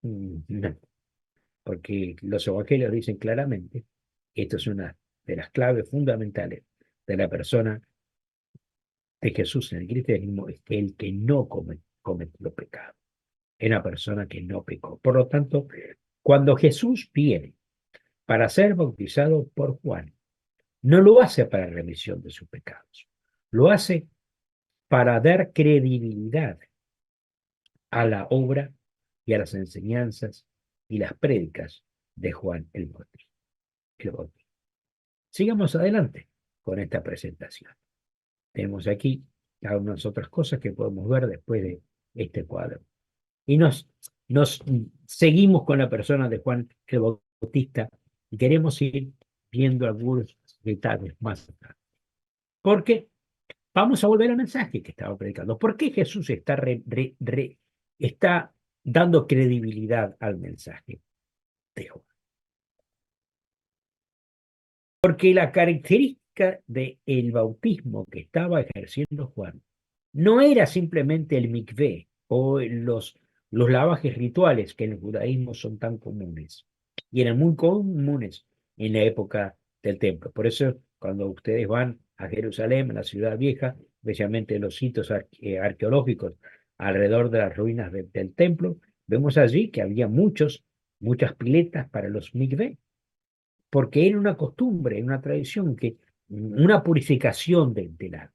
No, porque los evangelios dicen claramente que esto es una de las claves fundamentales de la persona de Jesús en el cristianismo, es que el que no cometió pecado, es una persona que no pecó. Por lo tanto, cuando Jesús viene para ser bautizado por Juan, no lo hace para remisión de sus pecados, lo hace para dar credibilidad a la obra y a las enseñanzas y las prédicas de Juan el Bautista. Sigamos adelante con esta presentación. Tenemos aquí algunas otras cosas que podemos ver después de este cuadro. Y nos seguimos con la persona de Juan el Bautista y queremos ir viendo algunos detalles más acá. Porque vamos a volver al mensaje que estaba predicando. ¿Por qué Jesús está dando credibilidad al mensaje de Juan? Porque la característica del bautismo que estaba ejerciendo Juan no era simplemente el mikvé o los lavajes rituales que en el judaísmo son tan comunes y eran muy comunes en la época del templo. Por eso, cuando ustedes van a Jerusalén, a la ciudad vieja, especialmente los sitios arqueológicos alrededor de las ruinas del templo, vemos allí que había muchas piletas para los mikvé, porque era una costumbre, una tradición, una purificación del alma.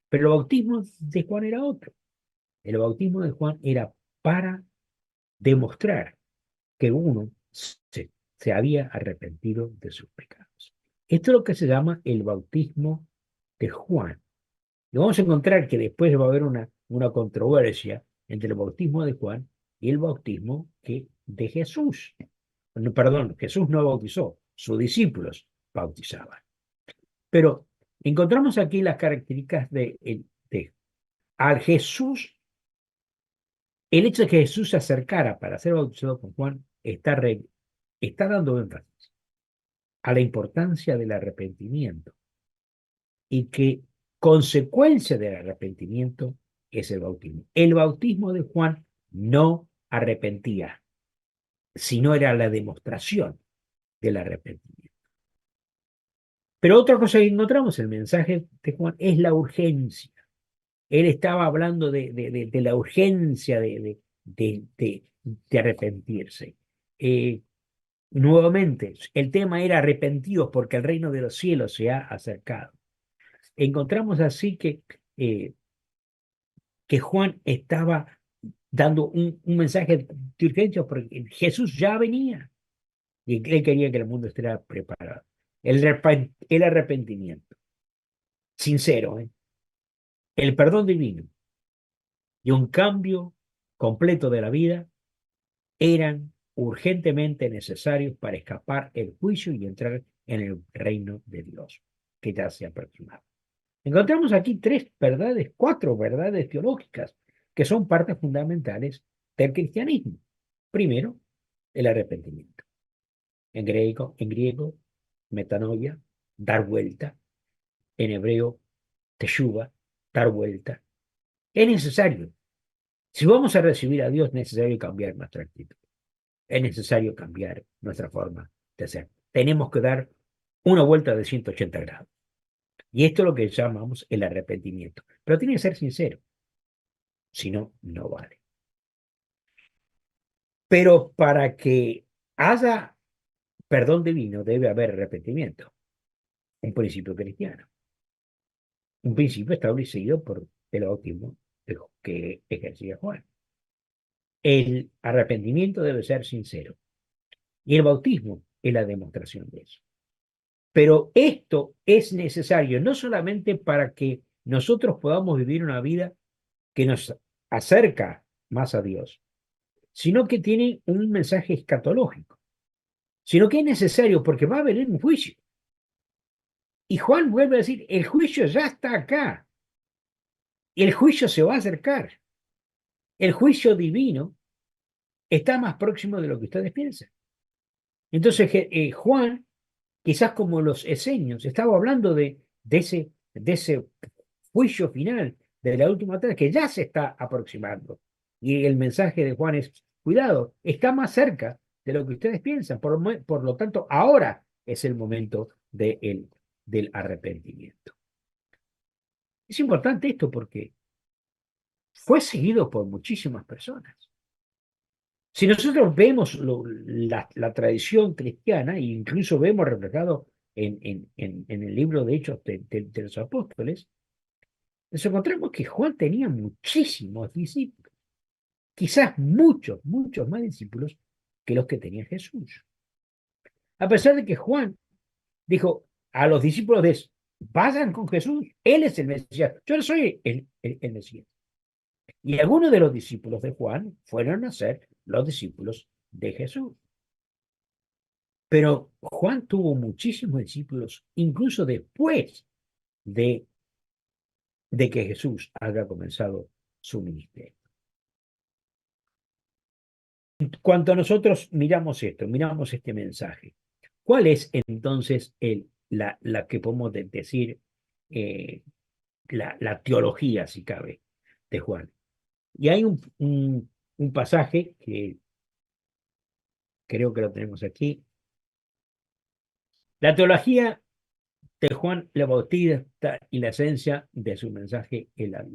Pero el bautismo de Juan era otro. El bautismo de Juan era para demostrar que uno se había arrepentido de sus pecados. Esto es lo que se llama el bautismo de Juan. Y vamos a encontrar que después va a haber una controversia entre el bautismo de Juan y el bautismo de Jesús. No, perdón, Jesús no bautizó, sus discípulos bautizaban. Pero encontramos aquí las características de al Jesús. El hecho de que Jesús se acercara para ser bautizado con Juan está dando énfasis a la importancia del arrepentimiento y que consecuencia del arrepentimiento es el bautismo. El bautismo de Juan no arrepentía, sino era la demostración del arrepentimiento. Pero otra cosa que encontramos en el mensaje de Juan es la urgencia. Él estaba hablando de la urgencia de arrepentirse. Nuevamente, el tema era arrepentidos porque el reino de los cielos se ha acercado. Encontramos así que Juan estaba dando un mensaje de urgencia porque Jesús ya venía y él quería que el mundo estuviera preparado. El arrepentimiento, sincero, el perdón divino y un cambio completo de la vida eran urgentemente necesarios para escapar el juicio y entrar en el reino de Dios, que ya se aproximaba. Encontramos aquí cuatro verdades teológicas que son partes fundamentales del cristianismo. Primero, el arrepentimiento. En griego, metanoia, dar vuelta. En hebreo, teshuva, dar vuelta. Es necesario. Si vamos a recibir a Dios, es necesario cambiar nuestra actitud. Es necesario cambiar nuestra forma de ser. Tenemos que dar una vuelta de 180 grados. Y esto es lo que llamamos el arrepentimiento. Pero tiene que ser sincero. Si no, no vale. Pero para que haya perdón divino, debe haber arrepentimiento. Un principio cristiano. Un principio establecido por el bautismo que ejercía Juan. El arrepentimiento debe ser sincero. Y el bautismo es la demostración de eso. Pero esto es necesario no solamente para que nosotros podamos vivir una vida que nos acerca más a Dios, sino que tiene un mensaje escatológico, sino que es necesario porque va a venir un juicio. Y Juan vuelve a decir, el juicio ya está acá, el juicio se va a acercar, el juicio divino está más próximo de lo que ustedes piensan. Entonces Juan, quizás como los esenios, estaba hablando de ese juicio final, de la última etapa, que ya se está aproximando. Y el mensaje de Juan es, cuidado, está más cerca de lo que ustedes piensan. Por lo tanto, ahora es el momento del arrepentimiento. Es importante esto porque fue seguido por muchísimas personas. Si nosotros vemos la tradición cristiana, e incluso vemos reflejado en el libro de Hechos de los Apóstoles, nos encontramos que Juan tenía muchísimos discípulos. quizás muchos, muchos más discípulos que los que tenía Jesús. A pesar de que Juan dijo a los discípulos de él, vayan con Jesús, él es el Mesías, yo no soy el Mesías. Y algunos de los discípulos de Juan fueron a ser los discípulos de Jesús. Pero Juan tuvo muchísimos discípulos, incluso después de, de que Jesús haya comenzado su ministerio. Cuando nosotros miramos esto, miramos este mensaje, ¿cuál es entonces la que podemos decir la teología, si cabe, de Juan? Y hay un pasaje que creo que lo tenemos aquí. La teología de Juan el Bautista y la esencia de su mensaje es la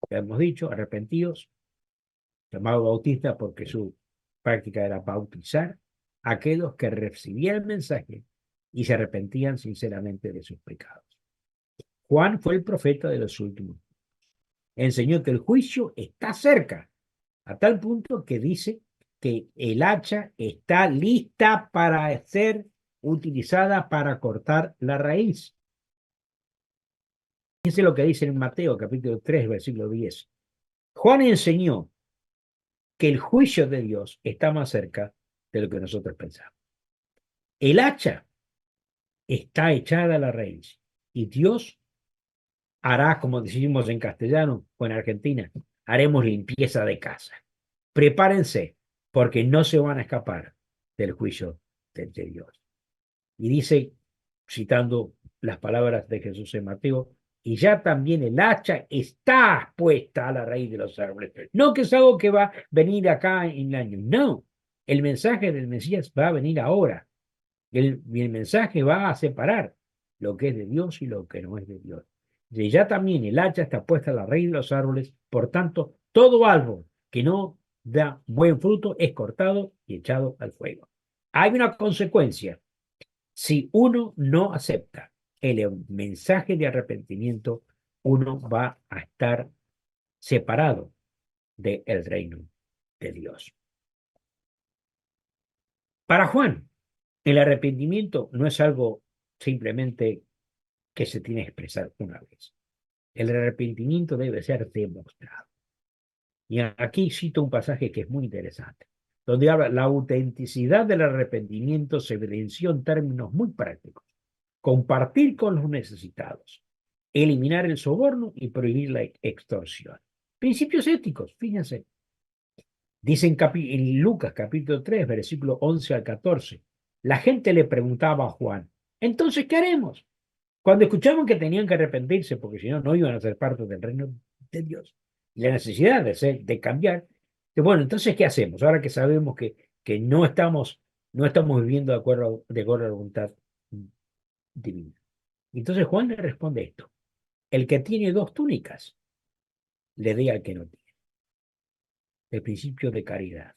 hemos dicho, arrepentidos, llamado bautista porque su práctica era bautizar a aquellos que recibían el mensaje y se arrepentían sinceramente de sus pecados. Juan fue el profeta de los últimos. Enseñó que el juicio está cerca, a tal punto que dice que el hacha está lista para ser utilizada para cortar la raíz. Fíjense lo que dice en Mateo capítulo 3, versículo 10. Juan enseñó que el juicio de Dios está más cerca de lo que nosotros pensamos. El hacha está echada a la raíz y Dios hará, como decimos en castellano o en Argentina, haremos limpieza de casa. Prepárense porque no se van a escapar del juicio de Dios. Y dice, citando las palabras de Jesús en Mateo, y ya también el hacha está puesta a la raíz de los árboles. No que es algo que va a venir acá en el año, no. El mensaje del Mesías va a venir ahora. El mensaje va a separar lo que es de Dios y lo que no es de Dios. Y ya también el hacha está puesta a la raíz de los árboles, por tanto, todo árbol que no da buen fruto es cortado y echado al fuego. Hay una consecuencia. Si uno no acepta el mensaje de arrepentimiento, uno va a estar separado del reino de Dios. Para Juan, el arrepentimiento no es algo simplemente que se tiene que expresar una vez. El arrepentimiento debe ser demostrado. Y aquí cito un pasaje que es muy interesante, donde habla la autenticidad del arrepentimiento se evidenció en términos muy prácticos. Compartir con los necesitados, eliminar el soborno y prohibir la extorsión. Principios éticos, fíjense. Dice en Lucas capítulo 3, versículo 11 al 14, la gente le preguntaba a Juan, entonces, ¿qué haremos? Cuando escuchaban que tenían que arrepentirse, porque si no, no iban a ser parte del reino de Dios, y la necesidad de cambiar, de, bueno, entonces, ¿qué hacemos? Ahora que sabemos que no estamos viviendo de acuerdo a la voluntad divina. Entonces Juan le responde esto, el que tiene dos túnicas, le dé al que no tiene. El principio de caridad,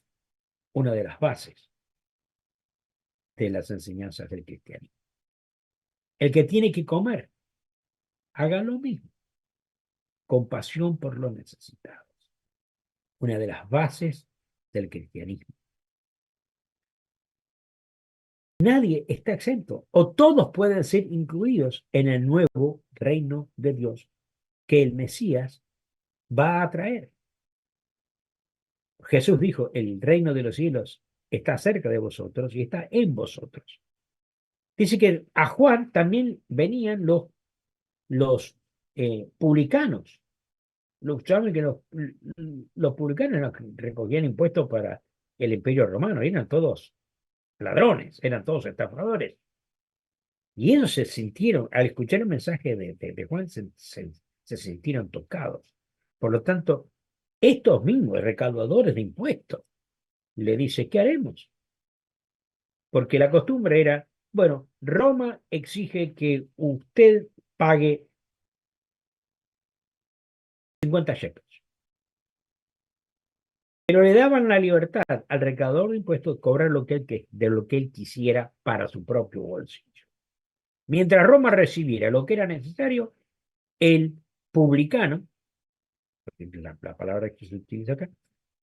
una de las bases de las enseñanzas del cristianismo. El que tiene que comer, haga lo mismo. Compasión por los necesitados, una de las bases del cristianismo. Nadie está exento, o todos pueden ser incluidos en el nuevo reino de Dios que el Mesías va a traer. Jesús dijo, el reino de los cielos está cerca de vosotros y está en vosotros. Dice que a Juan también venían los publicanos. Saben que los publicanos recogían impuestos para el imperio romano, eran todos ladrones, eran todos estafadores. Y ellos se sintieron, al escuchar el mensaje de Juan, se sintieron tocados. Por lo tanto, estos mismos recaudadores de impuestos le dice, ¿qué haremos? Porque la costumbre era, bueno, Roma exige que usted pague 50 shekels. Pero le daban la libertad al recaudador de impuestos de cobrar de lo que él quisiera para su propio bolsillo. Mientras Roma recibiera lo que era necesario, el publicano la palabra que se utiliza acá,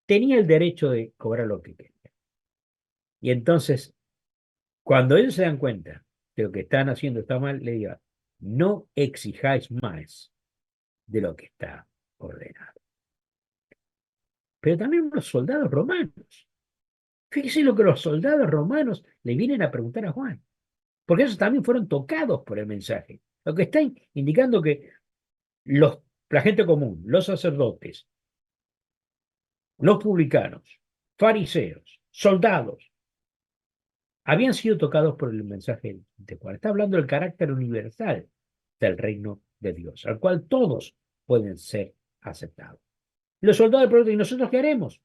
tenía el derecho de cobrar lo que quería. Y entonces, cuando ellos se dan cuenta de lo que están haciendo está mal, le diga, no exijáis más de lo que está ordenado. Pero también los soldados romanos. Fíjese lo que los soldados romanos le vienen a preguntar a Juan, porque ellos también fueron tocados por el mensaje. Lo que está indicando que la gente común, los sacerdotes, los publicanos, fariseos, soldados, habían sido tocados por el mensaje de Juan. Está hablando del carácter universal del reino de Dios, al cual todos pueden ser aceptados. Los soldados preguntan, ¿y nosotros qué haremos?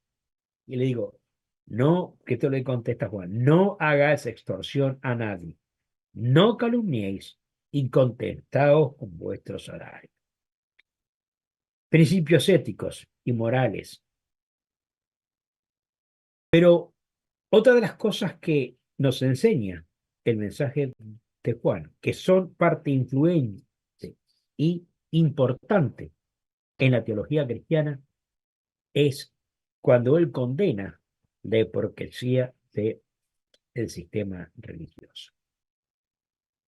Y le digo, no, que esto le contesta Juan, no hagáis extorsión a nadie, no calumniéis y contentaos con vuestro salario. Principios éticos y morales. Pero otra de las cosas que nos enseña el mensaje de Juan, que son parte influente y importante en la teología cristiana, es cuando él condena la hipocresía del sistema religioso.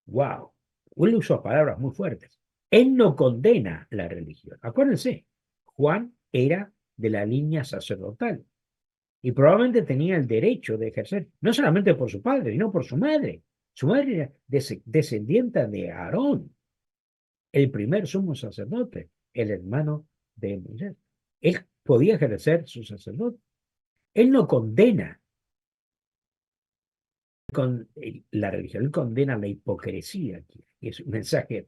¡Wow! Él usó palabras muy fuertes. Él no condena la religión. Acuérdense, Juan era de la línea sacerdotal y probablemente tenía el derecho de ejercer, no solamente por su padre, sino por su madre. Su madre era descendiente de Aarón, el primer sumo sacerdote, el hermano de Moisés. Él podía ejercer su sacerdote. Él no condena la religión, él condena la hipocresía, que es un mensaje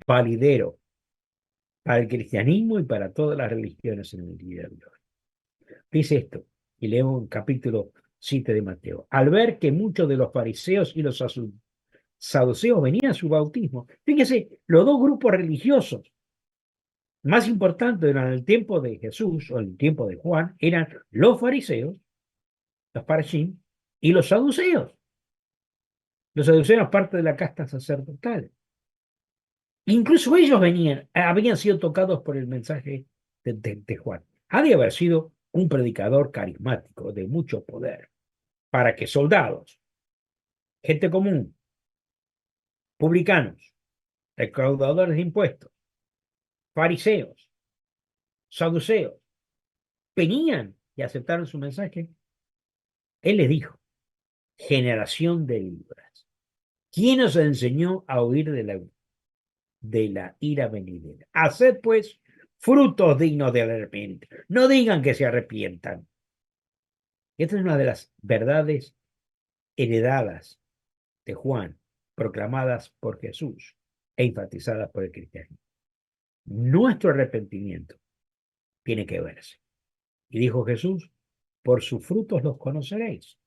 validero para el cristianismo y para todas las religiones en el día de hoy. Dice esto, y leo un capítulo 7 de Mateo. Al ver que muchos de los fariseos y los saduceos venían a su bautismo, fíjese, los dos grupos religiosos más importantes en el tiempo de Jesús o en el tiempo de Juan eran los fariseos, los parashim, y los saduceos. Los saduceos eran parte de la casta sacerdotal. Incluso ellos habían sido tocados por el mensaje de Juan. Ha de haber sido un predicador carismático de mucho poder para que soldados, gente común, publicanos, recaudadores de impuestos, fariseos, saduceos, venían y aceptaron su mensaje. Él les dijo, generación de víboras, ¿quién os enseñó a huir de la ira venidera? Haced pues frutos dignos de arrepentimiento. No digan que se arrepientan. Esta es una de las verdades heredadas de Juan, proclamadas por Jesús e enfatizadas por el cristianismo. Nuestro arrepentimiento tiene que verse. Y dijo Jesús, por sus frutos los conoceréis.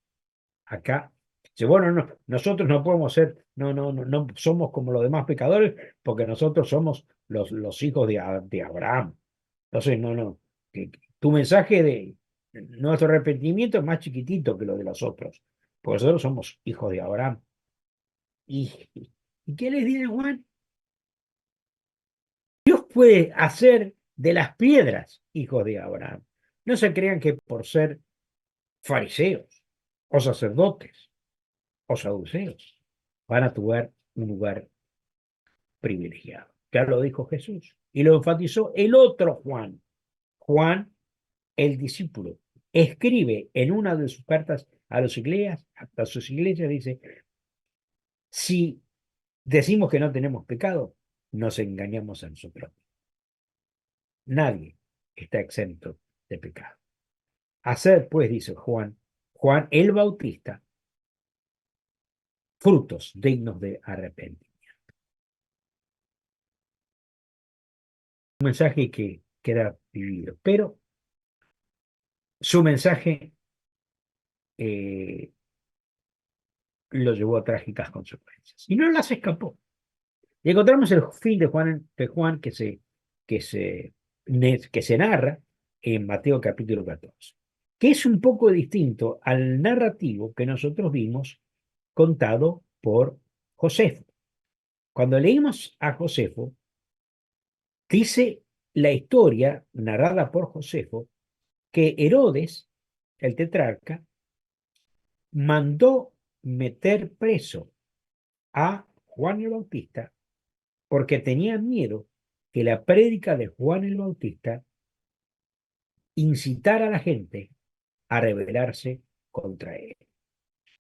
Acá, dice, bueno, no, nosotros no podemos ser, no somos como los demás pecadores, porque nosotros somos los hijos de Abraham. Entonces, tu mensaje de nuestro arrepentimiento es más chiquitito que lo de los otros, porque nosotros somos hijos de Abraham. ¿Y qué les dice Juan? Dios puede hacer de las piedras hijos de Abraham. No se crean que por ser fariseos o sacerdotes o saduceos van a tener un lugar privilegiado. Ya lo dijo Jesús y lo enfatizó el otro Juan. Juan, el discípulo, escribe en una de sus cartas a sus iglesias, dice, si decimos que no tenemos pecado, nos engañamos a nosotros. Nadie está exento de pecado. Haced, pues, dice Juan el Bautista, frutos dignos de arrepentimiento. Un mensaje que queda vivido, pero su mensaje lo llevó a trágicas consecuencias. Y no las escapó. Y encontramos el fin de Juan que se narra en Mateo capítulo 14, que es un poco distinto al narrativo que nosotros vimos contado por Josefo. Cuando leímos a Josefo, dice la historia narrada por Josefo que Herodes, el tetrarca, mandó meter preso a Juan el Bautista porque tenía miedo que la prédica de Juan el Bautista incitara a la gente a rebelarse contra él.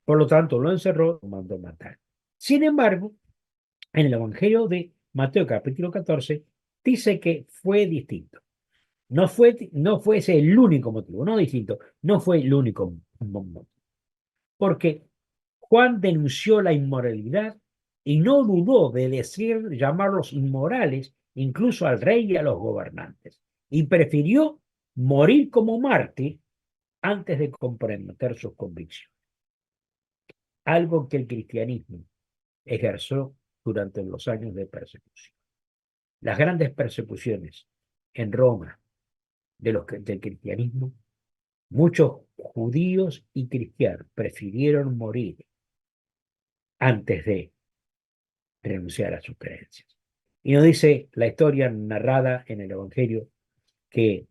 Por lo tanto, lo encerró, lo mandó matar. Sin embargo, en el Evangelio de Mateo capítulo 14 dice que fue distinto. No fue ese el único motivo, no distinto, no fue el único motivo. Porque Juan denunció la inmoralidad y no dudó de decir, llamarlos inmorales, incluso al rey y a los gobernantes. Y prefirió morir como mártir antes de comprometer sus convicciones. Algo que el cristianismo ejerció durante los años de persecución. Las grandes persecuciones en Roma del cristianismo, muchos judíos y cristianos prefirieron morir antes de renunciar a sus creencias. Y nos dice la historia narrada en el Evangelio que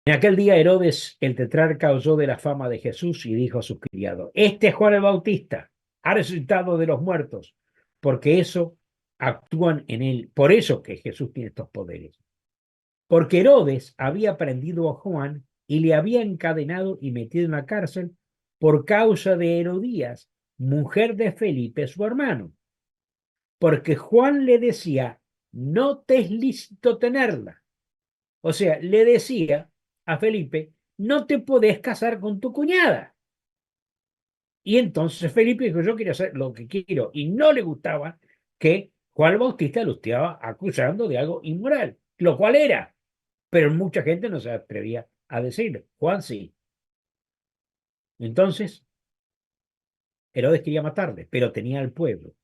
en aquel día Herodes el tetrarca oyó de la fama de Jesús y dijo a sus criados: este es Juan el Bautista, ha resucitado de los muertos, porque eso actúan en él, por eso que Jesús tiene estos poderes. Porque Herodes había prendido a Juan y le había encadenado y metido en la cárcel por causa de Herodías, mujer de Felipe, su hermano. Porque Juan le decía: no te es lícito tenerla. O sea, le decía a Felipe: no te podés casar con tu cuñada. Y entonces Felipe dijo: yo quiero hacer lo que quiero. Y no le gustaba que Juan Bautista lo estaba acusando de algo inmoral, lo cual era. Pero mucha gente no se atrevía a decirlo. Juan sí. Entonces, Herodes quería matarle, pero tenía al pueblo,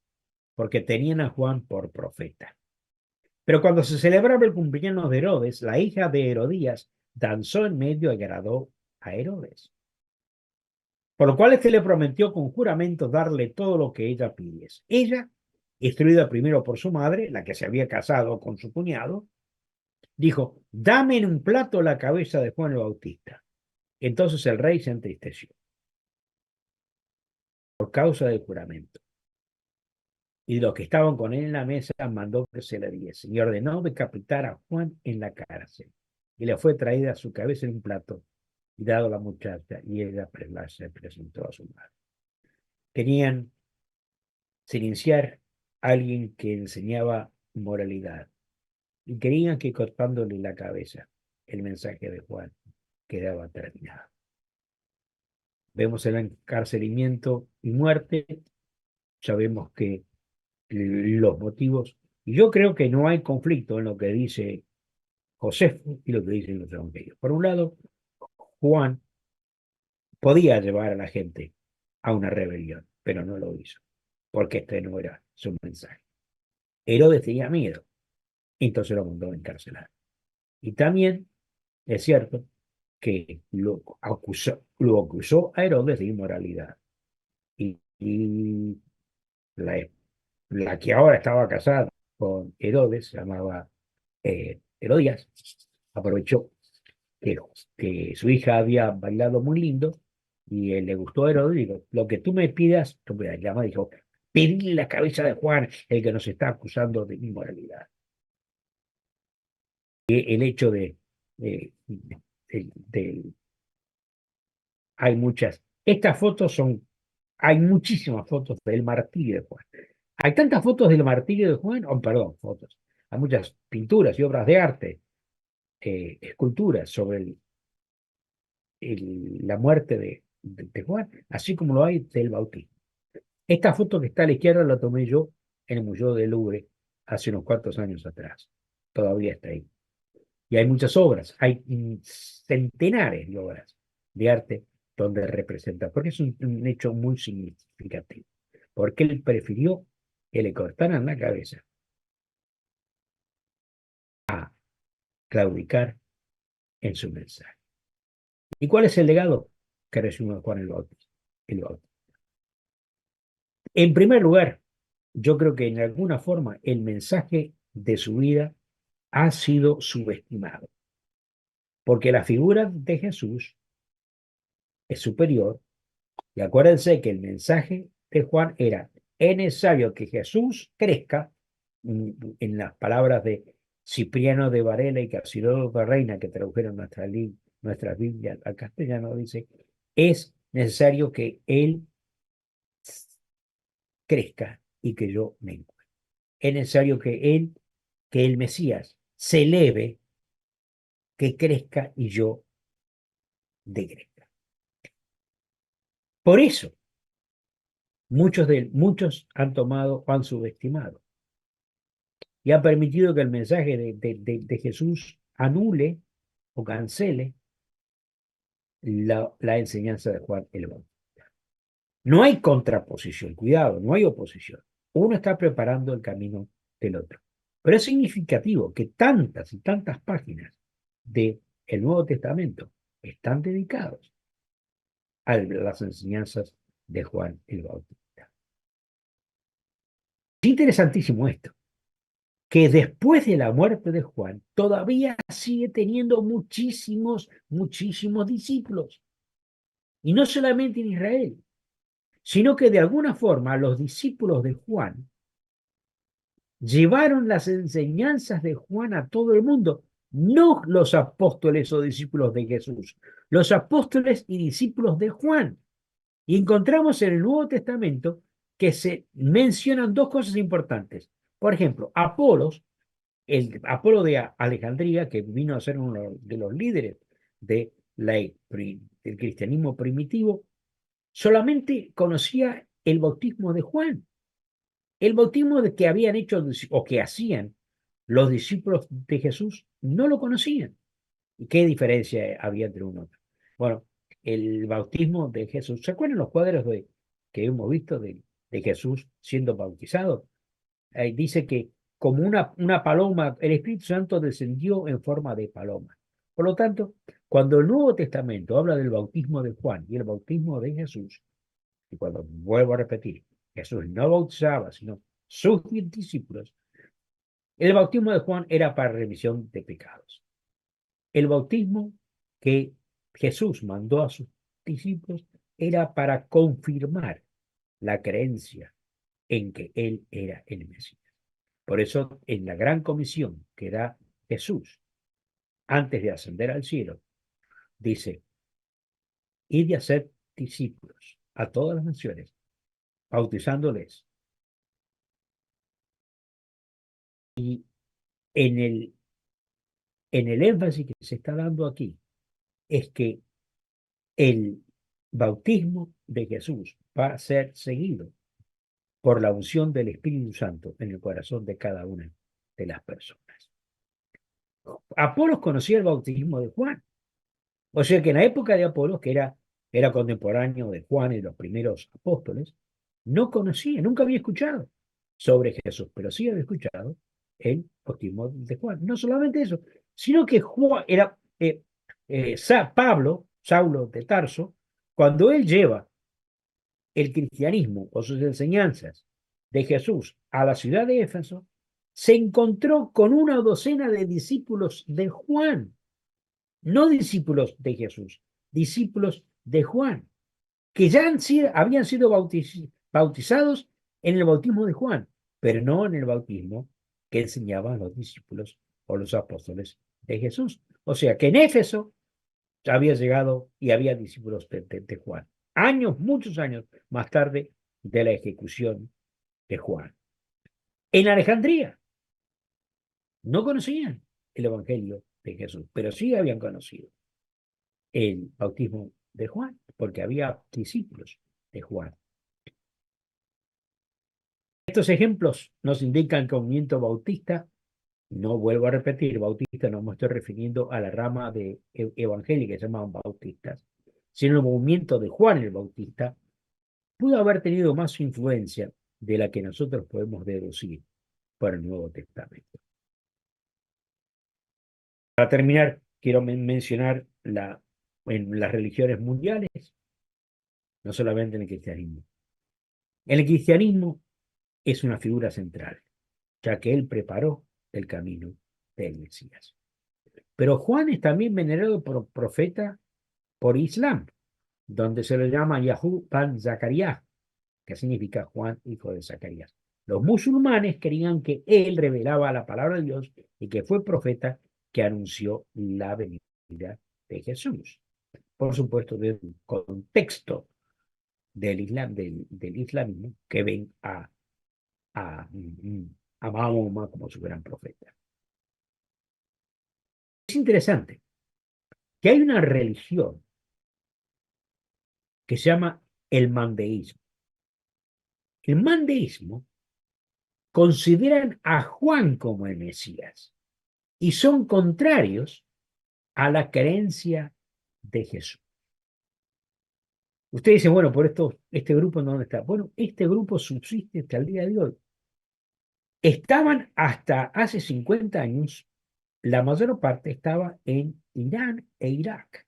porque tenían a Juan por profeta. Pero cuando se celebraba el cumpleaños de Herodes, la hija de Herodías danzó en medio y agradó a Herodes. Por lo cual este le prometió con juramento darle todo lo que ella pidiese. Ella, instruida primero por su madre, la que se había casado con su cuñado, dijo: dame en un plato la cabeza de Juan el Bautista. Entonces el rey se entristeció por causa del juramento. Y los que estaban con él en la mesa mandó que se le diese y ordenó decapitar a Juan en la cárcel. Y le fue traída su cabeza en un plato y dado a la muchacha, y ella se presentó a su madre. Querían silenciar a alguien que enseñaba moralidad y creían que cortándole la cabeza el mensaje de Juan quedaba terminado. Vemos el encarcelamiento y muerte, sabemos que los motivos, y yo creo que no hay conflicto en lo que dice Josefo y lo que dicen los evangelios. Por un lado, Juan podía llevar a la gente a una rebelión, pero no lo hizo, porque este no era su mensaje. Herodes tenía miedo, entonces lo mandó a encarcelar. Y también es cierto que lo acusó a Herodes de inmoralidad. Y la que ahora estaba casada con Herodes, se llamaba Herodías, aprovechó que, que su hija había bailado muy lindo y le gustó a Herodes y dijo: lo que tú me pidas, tú me llama, dijo: pedí la cabeza de Juan, el que nos está acusando de inmoralidad. Y el hecho de hay muchas, estas fotos son, hay muchísimas fotos del martirio de Juan. Hay tantas fotos del martirio de Juan, oh, perdón, fotos. Hay muchas pinturas y obras de arte, esculturas sobre la muerte de Juan, así como lo hay del bautismo. Esta foto que está a la izquierda la tomé yo en el Museo del Louvre hace unos cuantos años atrás. Todavía está ahí. Y hay muchas obras, hay centenares de obras de arte donde representa, porque es un hecho muy significativo, porque él prefirió que le cortaran la cabeza a claudicar en su mensaje. ¿Y cuál es el legado que recibió Juan el Bautista? El Bautista. En primer lugar, yo creo que en alguna forma el mensaje de su vida ha sido subestimado. Porque la figura de Jesús es superior. Y acuérdense que el mensaje de Juan era: es necesario que Jesús crezca, en las palabras de Cipriano de Varela y Casiodoro de Reina, que tradujeron nuestras Biblias al castellano, dice: es necesario que Él crezca y que yo mengue. Es necesario que el Mesías se eleve, que crezca y yo decrezca. Por eso, muchos han tomado, han subestimado y han permitido que el mensaje de Jesús anule o cancele la enseñanza de Juan el Bautista. No hay contraposición, cuidado, no hay oposición. Uno está preparando el camino del otro. Pero es significativo que tantas y tantas páginas del Nuevo Testamento están dedicados a las enseñanzas de Juan el Bautista. Es interesantísimo esto, que después de la muerte de Juan todavía sigue teniendo muchísimos discípulos. Y no solamente en Israel, sino que de alguna forma los discípulos de Juan llevaron las enseñanzas de Juan a todo el mundo, no los apóstoles o discípulos de Jesús, los apóstoles y discípulos de Juan. Y encontramos en el Nuevo Testamento que se mencionan dos cosas importantes. Por ejemplo, el Apolo de Alejandría, que vino a ser uno de los líderes del cristianismo primitivo, solamente conocía el bautismo de Juan. El bautismo que habían hecho o que hacían los discípulos de Jesús no lo conocían. ¿Y qué diferencia había entre uno y otro? Bueno, el bautismo de Jesús. ¿Se acuerdan los cuadros que hemos visto de Jesús siendo bautizado? Ahí dice que como una paloma, el Espíritu Santo descendió en forma de paloma. Por lo tanto, cuando el Nuevo Testamento habla del bautismo de Juan y el bautismo de Jesús, y cuando vuelvo a repetir, Jesús no bautizaba, sino sus discípulos, el bautismo de Juan era para remisión de pecados. El bautismo que Jesús mandó a sus discípulos era para confirmar la creencia en que Él era el Mesías. Por eso, en la gran comisión que da Jesús antes de ascender al cielo, dice: id y hacer discípulos a todas las naciones, bautizándoles. Y en el énfasis que se está dando aquí es que el bautismo de Jesús va a ser seguido por la unción del Espíritu Santo en el corazón de cada una de las personas. Apolos conocía el bautismo de Juan, o sea que en la época de Apolos, que era contemporáneo de Juan y de los primeros apóstoles, no conocía, nunca había escuchado sobre Jesús, pero sí había escuchado el bautismo de Juan. No solamente eso, sino que Juan era Pablo, Saulo de Tarso, cuando él lleva el cristianismo o sus enseñanzas de Jesús a la ciudad de Éfeso, se encontró con una docena de discípulos de Juan, no discípulos de Jesús, discípulos de Juan, que ya habían sido bautizados en el bautismo de Juan, pero no en el bautismo que enseñaban los discípulos o los apóstoles de Jesús. O sea que en Éfeso había llegado y había discípulos de Juan. Muchos años más tarde de la ejecución de Juan. En Alejandría no conocían el Evangelio de Jesús, pero sí habían conocido el bautismo de Juan, porque había discípulos de Juan. Estos ejemplos nos indican que el movimiento bautista, no vuelvo a repetir, bautista no me estoy refiriendo a la rama de evangélica que se llamaban bautistas, sino el movimiento de Juan el Bautista, pudo haber tenido más influencia de la que nosotros podemos deducir por el Nuevo Testamento. Para terminar, quiero mencionar en las religiones mundiales, no solamente en el cristianismo. En el cristianismo es una figura central, ya que él preparó el camino del Mesías. Pero Juan es también venerado por profeta por Islam, donde se lo llama Yahú pan Zacarías, que significa Juan, hijo de Zacarías. Los musulmanes creían que él revelaba la palabra de Dios y que fue profeta que anunció la venida de Jesús. Por supuesto, del contexto del Islam, del islamismo, que ven a, a Mahoma como su gran profeta. Es interesante que hay una religión que se llama el mandeísmo. El mandeísmo consideran a Juan como el Mesías y son contrarios a la creencia de Jesús. Usted dice, bueno, por esto, este grupo ¿dónde está? Bueno, este grupo subsiste hasta el día de hoy. Estaban hasta hace 50 años, la mayor parte estaba en Irán e Irak.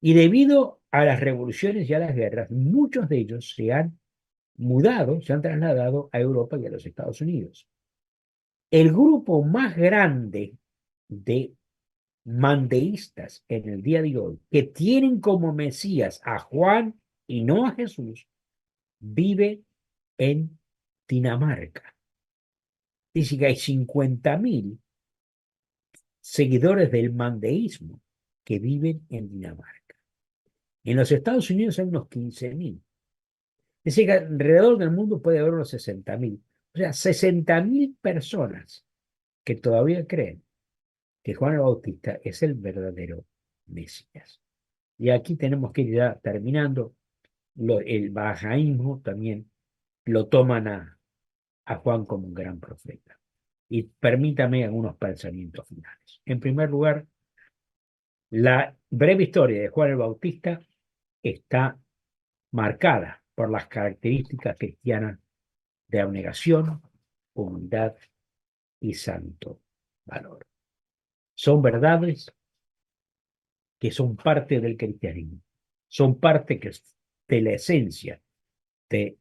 Y debido a las revoluciones y a las guerras, muchos de ellos se han mudado, se han trasladado a Europa y a los Estados Unidos. El grupo más grande de mandeístas en el día de hoy, que tienen como Mesías a Juan y no a Jesús, vive en Dinamarca. Dice que hay 50.000 seguidores del mandeísmo que viven en Dinamarca. En los Estados Unidos hay unos 15.000. Dice que alrededor del mundo puede haber unos 60.000. O sea, 60.000 personas que todavía creen que Juan el Bautista es el verdadero Mesías. Y aquí tenemos que ir ya terminando. El bahaísmo también lo toman a Juan como un gran profeta. Y permítame algunos pensamientos finales. En primer lugar, la breve historia de Juan el Bautista está marcada por las características cristianas de abnegación, humildad y santo valor. Son verdades que son parte del cristianismo, son parte de la esencia de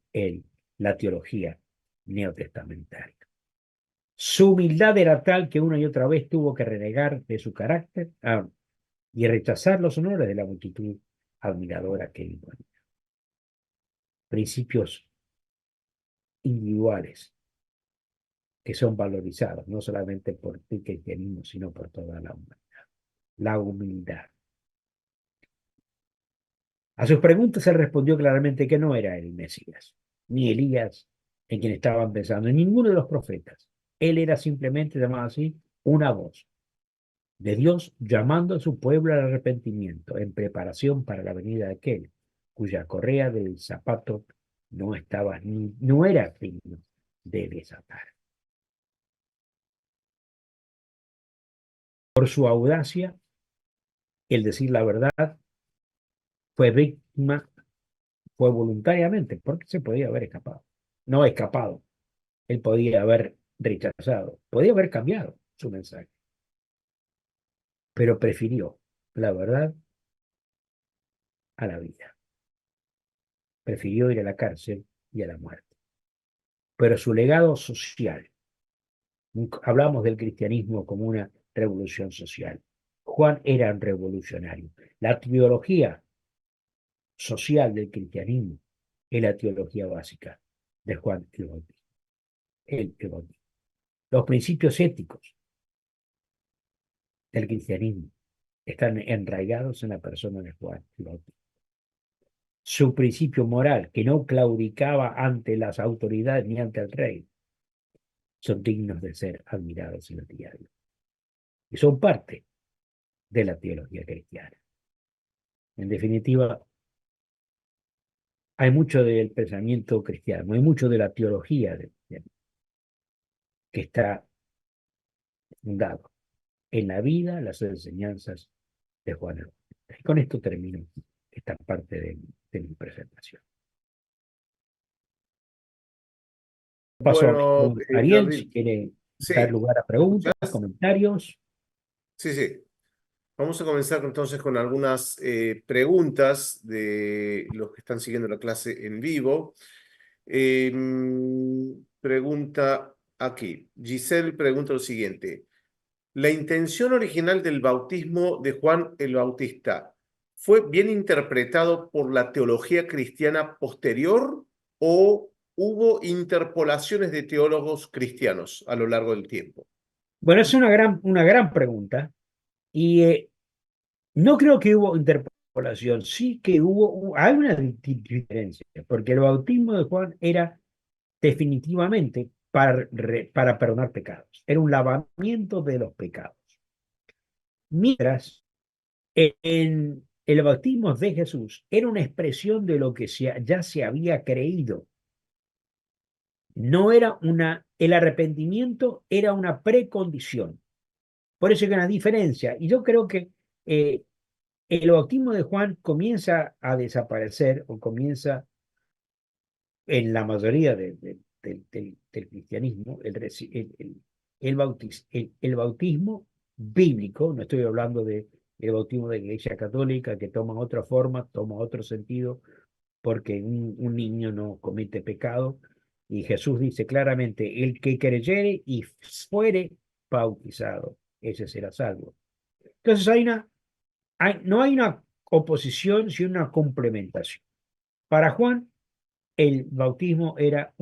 la teología neotestamentaria. Su humildad era tal que una y otra vez tuvo que renegar de su carácter y rechazar los honores de la multitud admiradora que iba. Principios individuales que son valorizados no solamente por el cristianismo, sino por toda la humanidad. La humildad. A sus preguntas él respondió claramente que no era el Mesías, ni Elías, en quien estaban pensando, en ninguno de los profetas. Él era simplemente, llamado así, una voz de Dios llamando a su pueblo al arrepentimiento en preparación para la venida de aquel cuya correa del zapato no era digno de desatar. Por su audacia, el decir la verdad, fue víctima, fue voluntariamente, porque se podía haber escapado. No escapado, él podía haber rechazado, podía haber cambiado su mensaje, pero prefirió la verdad a la vida. Prefirió ir a la cárcel y a la muerte. Pero su legado social, hablamos del cristianismo como una revolución social. Juan era un revolucionario. La teología social del cristianismo es la teología básica de Juan el Bautista. El Bautista. Los principios éticos del cristianismo están enraigados en la persona de Juan el Bautista. Su principio moral, que no claudicaba ante las autoridades ni ante el rey, son dignos de ser admirados en el diario. Y son parte de la teología cristiana. En definitiva, hay mucho del pensamiento cristiano, hay mucho de la teología que está fundado en la vida, las enseñanzas de Juan el Bautista. Y con esto termino esta parte de mi presentación. Paso Bueno, a Ariel, si David, quiere dar sí, lugar a ¿me preguntas, escuchás? comentarios. Sí, sí. Vamos a comenzar entonces con algunas preguntas de los que están siguiendo la clase en vivo. Pregunta aquí. Giselle pregunta lo siguiente. ¿La intención original del bautismo de Juan el Bautista fue bien interpretado por la teología cristiana posterior o hubo interpolaciones de teólogos cristianos a lo largo del tiempo? Bueno, es una gran pregunta y no creo que hubo interpolación, sí que hay una diferencia, porque el bautismo de Juan era definitivamente para perdonar pecados, era un lavamiento de los pecados. Mientras en el bautismo de Jesús era una expresión de lo que ya se había creído. No era el arrepentimiento era una precondición. Por eso hay una diferencia. Y yo creo que eh, el bautismo de Juan comienza a desaparecer o comienza en la mayoría del cristianismo, el bautismo bíblico, no estoy hablando del bautismo de la Iglesia Católica, que toma otra forma, toma otro sentido, porque un niño no comete pecado, y Jesús dice claramente, el que creyere y fuere bautizado, ese será salvo. Entonces no hay una oposición, sino una complementación. Para Juan, el bautismo era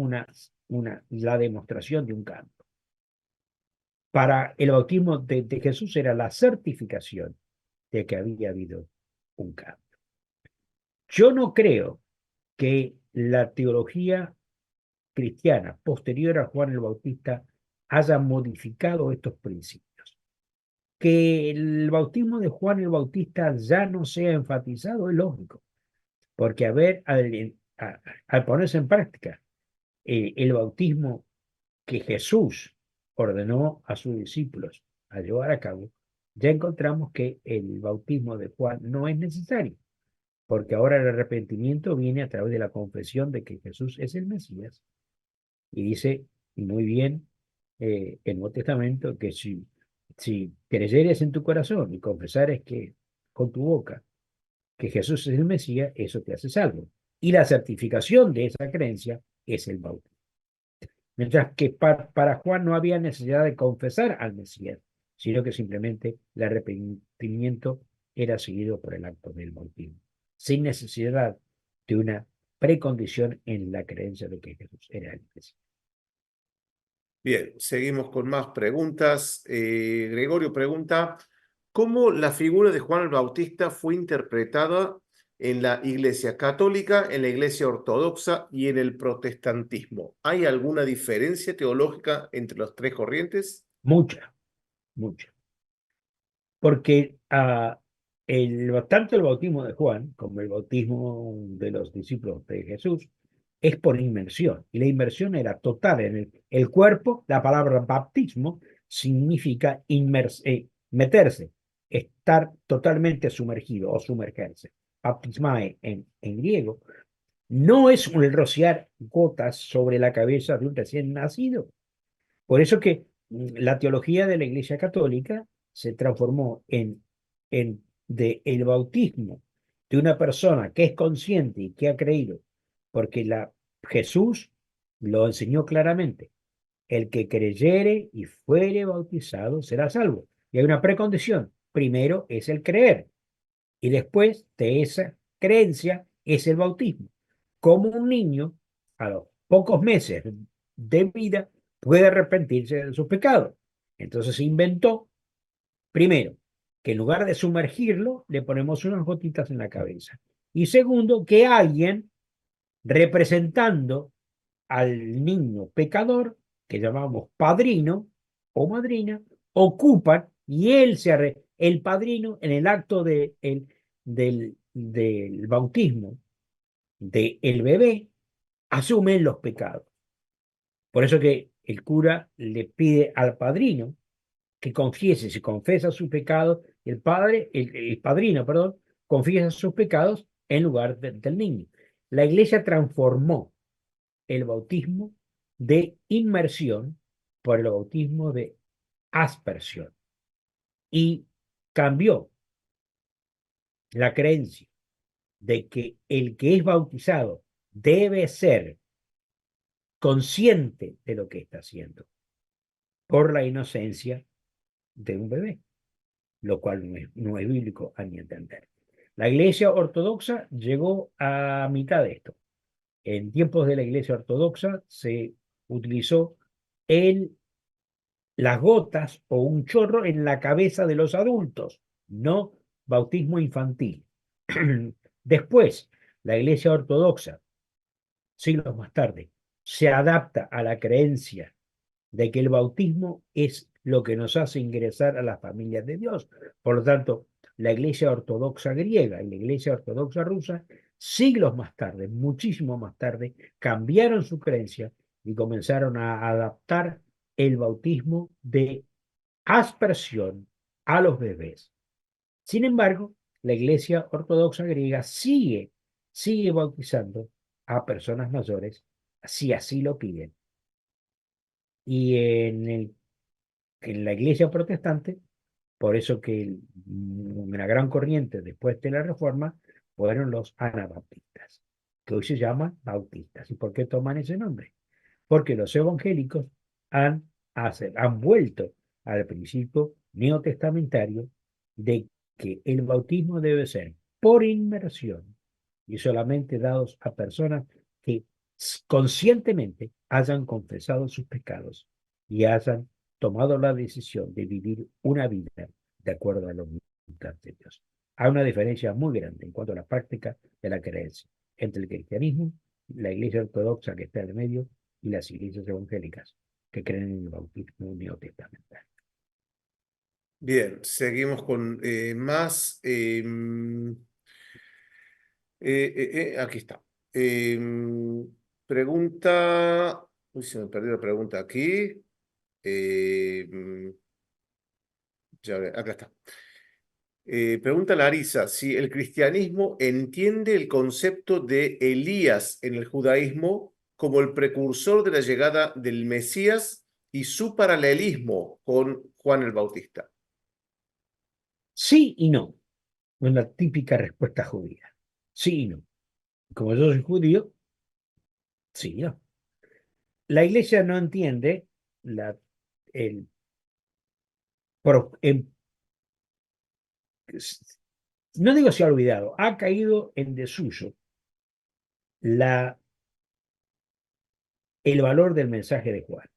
la demostración de un cambio. Para el bautismo de Jesús era la certificación de que había habido un cambio. Yo no creo que la teología cristiana posterior a Juan el Bautista haya modificado estos principios. Que el bautismo de Juan el Bautista ya no sea enfatizado es lógico, porque al ponerse en práctica el bautismo que Jesús ordenó a sus discípulos a llevar a cabo, ya encontramos que el bautismo de Juan no es necesario, porque ahora el arrepentimiento viene a través de la confesión de que Jesús es el Mesías. Y dice muy bien el Nuevo Testamento que si creyeres en tu corazón y confesares que con tu boca que Jesús es el Mesías, eso te hace salvo. Y la certificación de esa creencia es el bautismo. Mientras que para Juan no había necesidad de confesar al Mesías, sino que simplemente el arrepentimiento era seguido por el acto del bautismo, sin necesidad de una precondición en la creencia de que Jesús era el Mesías. Bien, seguimos con más preguntas. Gregorio pregunta, ¿cómo la figura de Juan el Bautista fue interpretada en la Iglesia Católica, en la Iglesia Ortodoxa y en el protestantismo? ¿Hay alguna diferencia teológica entre las tres corrientes? Mucha, mucha. Porque tanto el bautismo de Juan como el bautismo de los discípulos de Jesús es por inmersión. Y la inmersión era total en el cuerpo. La palabra baptismo significa meterse, estar totalmente sumergido o sumergerse. Baptismae en griego no es un rociar gotas sobre la cabeza de un recién nacido. Por eso que la teología de la Iglesia Católica se transformó de el bautismo de una persona que es consciente y que ha creído, porque Jesús lo enseñó claramente. El que creyere y fuere bautizado será salvo. Y hay una precondición. Primero es el creer y después de esa creencia es el bautismo. Como un niño a los pocos meses de vida puede arrepentirse de sus pecados. Entonces se inventó, primero, que en lugar de sumergirlo, le ponemos unas gotitas en la cabeza. Y segundo, que alguien representando al niño pecador, que llamamos padrino o madrina, ocupan y el padrino en el acto del bautismo del bebé, asumen los pecados. Por eso que el cura le pide al padrino que confiese, si confesa sus pecados, el padrino, perdón, confiesa sus pecados en lugar del niño. La iglesia transformó el bautismo de inmersión por el bautismo de aspersión y cambió la creencia de que el que es bautizado debe ser consciente de lo que está haciendo por la inocencia de un bebé, lo cual no es bíblico a mi entender. La Iglesia Ortodoxa llegó a mitad de esto. En tiempos de la Iglesia Ortodoxa se utilizó el, las gotas o un chorro en la cabeza de los adultos, no bautismo infantil. Después, la Iglesia Ortodoxa, siglos más tarde, se adapta a la creencia de que el bautismo es lo que nos hace ingresar a las familias de Dios. Por lo tanto, la Iglesia Ortodoxa griega y la Iglesia Ortodoxa rusa, siglos más tarde, muchísimo más tarde, cambiaron su creencia y comenzaron a adaptar el bautismo de aspersión a los bebés. Sin embargo, la Iglesia Ortodoxa griega sigue bautizando a personas mayores si así lo piden. Y en la Iglesia protestante, por eso que una gran corriente después de la Reforma fueron los anabaptistas, que hoy se llaman bautistas. ¿Y por qué toman ese nombre? Porque los evangélicos han vuelto al principio neotestamentario de que el bautismo debe ser por inmersión y solamente dados a personas que conscientemente hayan confesado sus pecados y hayan tomado la decisión de vivir una vida de acuerdo a la voluntad de Dios. Hay una diferencia muy grande en cuanto a la práctica de la creencia entre el cristianismo, la iglesia ortodoxa que está en el medio y las iglesias evangélicas que creen en el bautismo neotestamentario. Bien, seguimos con más. Aquí está. Pregunta. Uy, se me perdió la pregunta aquí. Ya acá está. Pregunta Larisa si el cristianismo entiende el concepto de Elías en el judaísmo como el precursor de la llegada del Mesías y su paralelismo con Juan el Bautista. Sí y no. Es la típica respuesta judía. Sí y no. Como yo soy judío, sí y no. La iglesia no entiende la, el, no digo se ha olvidado, ha caído en desuso la, el valor del mensaje de Juan.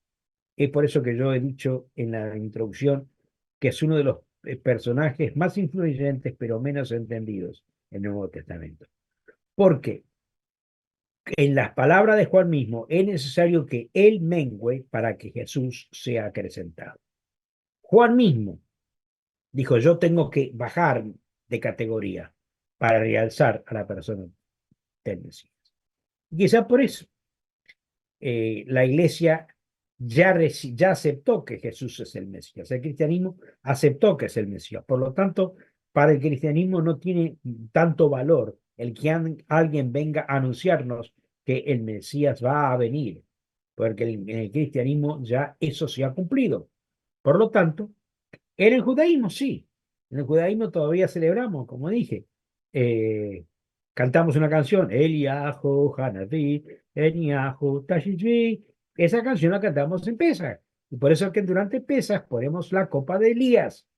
Es por eso que yo he dicho en la introducción que es uno de los personajes más influyentes pero menos entendidos en el Nuevo Testamento. Porque en las palabras de Juan mismo es necesario que él mengüe para que Jesús sea acrecentado. Juan mismo dijo, yo tengo que bajar de categoría para realzar a la persona del Mesías. Y quizá por eso la iglesia ya aceptó que Jesús es el Mesías. El cristianismo aceptó que es el Mesías. Por lo tanto, para el cristianismo no tiene tanto valor el que alguien venga a anunciarnos que el Mesías va a venir, porque en el cristianismo ya eso se ha cumplido. Por lo tanto, en el judaísmo sí. En el judaísmo todavía celebramos, como dije. Eh, Cantamos una canción, Eliyahu, Hanavi, Eniyahu, Tashiji. Esa canción la cantamos en Pesach. Y por eso es que durante Pesach ponemos la copa de Elías.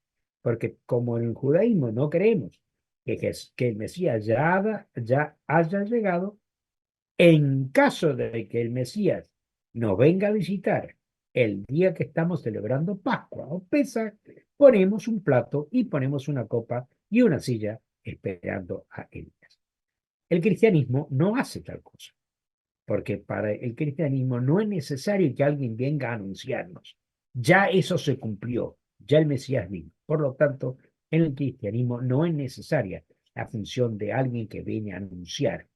Porque como en el judaísmo no creemos que el Mesías ya haya llegado, en caso de que el Mesías nos venga a visitar el día que estamos celebrando Pascua o Pesach, ponemos un plato y ponemos una copa y una silla esperando a Elías. El cristianismo no hace tal cosa, porque para el cristianismo no es necesario que alguien venga a anunciarnos. Ya eso se cumplió, ya el Mesías vino. Por lo tanto, en el cristianismo no es necesaria la función de alguien que viene a anunciar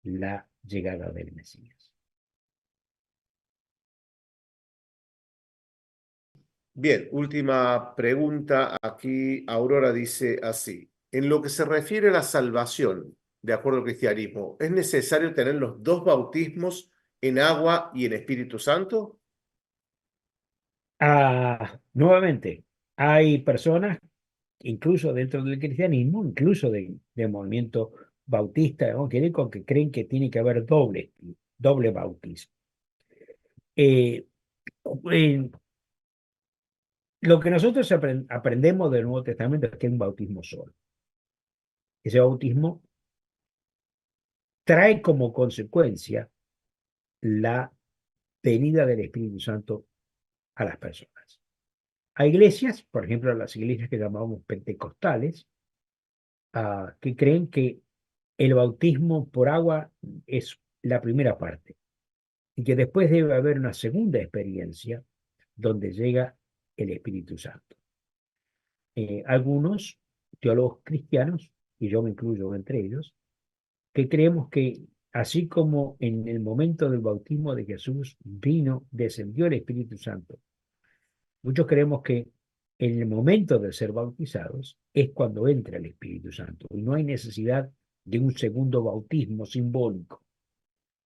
la llegada del Mesías. Bien, última pregunta. Aquí Aurora dice así. En lo que se refiere a la salvación, de acuerdo al cristianismo, ¿es necesario tener los dos bautismos en agua y en Espíritu Santo? Nuevamente, hay personas, incluso dentro del cristianismo, incluso del movimiento bautista evangélico, que creen que tiene que haber doble bautismo. Eh, Lo que nosotros aprendemos del Nuevo Testamento es que hay un bautismo solo. Ese bautismo trae como consecuencia la venida del Espíritu Santo a las personas. Hay iglesias, por ejemplo, las iglesias que llamamos pentecostales, que creen que el bautismo por agua es la primera parte y que después debe haber una segunda experiencia donde llega el Espíritu Santo. Algunos teólogos cristianos, y yo me incluyo entre ellos, que creemos que así como en el momento del bautismo de Jesús descendió el Espíritu Santo, muchos creemos que en el momento de ser bautizados es cuando entra el Espíritu Santo y no hay necesidad de un segundo bautismo simbólico.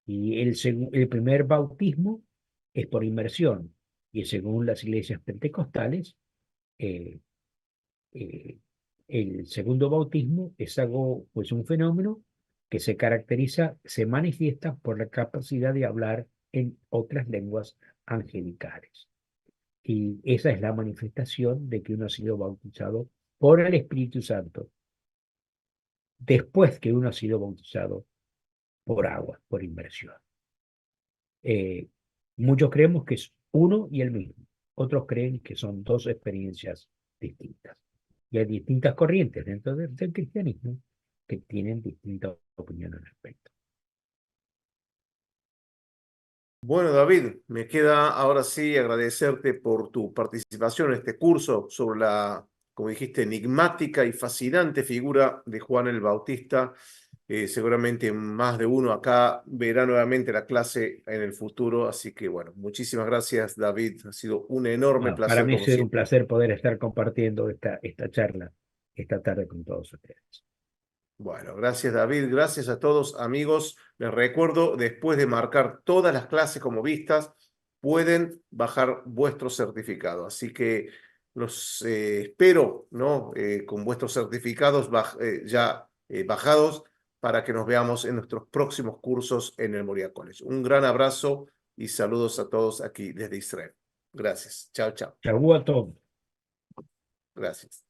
Y el primer bautismo es por inmersión y según las iglesias pentecostales, eh, eh, el segundo bautismo es algo, pues un fenómeno que se caracteriza, se manifiesta por la capacidad de hablar en otras lenguas angelicales. Y esa es la manifestación de que uno ha sido bautizado por el Espíritu Santo después que uno ha sido bautizado por agua, por inmersión. Eh, Muchos creemos que es uno y el mismo, otros creen que son dos experiencias distintas. Y hay distintas corrientes dentro del cristianismo que tienen distintas opiniones al respecto. Bueno, David, me queda ahora sí agradecerte por tu participación en este curso sobre la, como dijiste, enigmática y fascinante figura de Juan el Bautista. Seguramente más de uno acá verá nuevamente la clase en el futuro, así que bueno, muchísimas gracias, David. Ha sido un enorme Bueno, para placer mí ha como sido un siempre. placer poder estar compartiendo esta charla esta tarde con todos ustedes. Bueno, gracias David, gracias a todos amigos. Les recuerdo, después de marcar todas las clases como vistas, pueden bajar vuestro certificado. Así que los espero, ¿no? Con vuestros certificados ya bajados para que nos veamos en nuestros próximos cursos en el Moria College. Un gran abrazo y saludos a todos aquí desde Israel. Gracias. Chao, chao. Chau a todos. Gracias.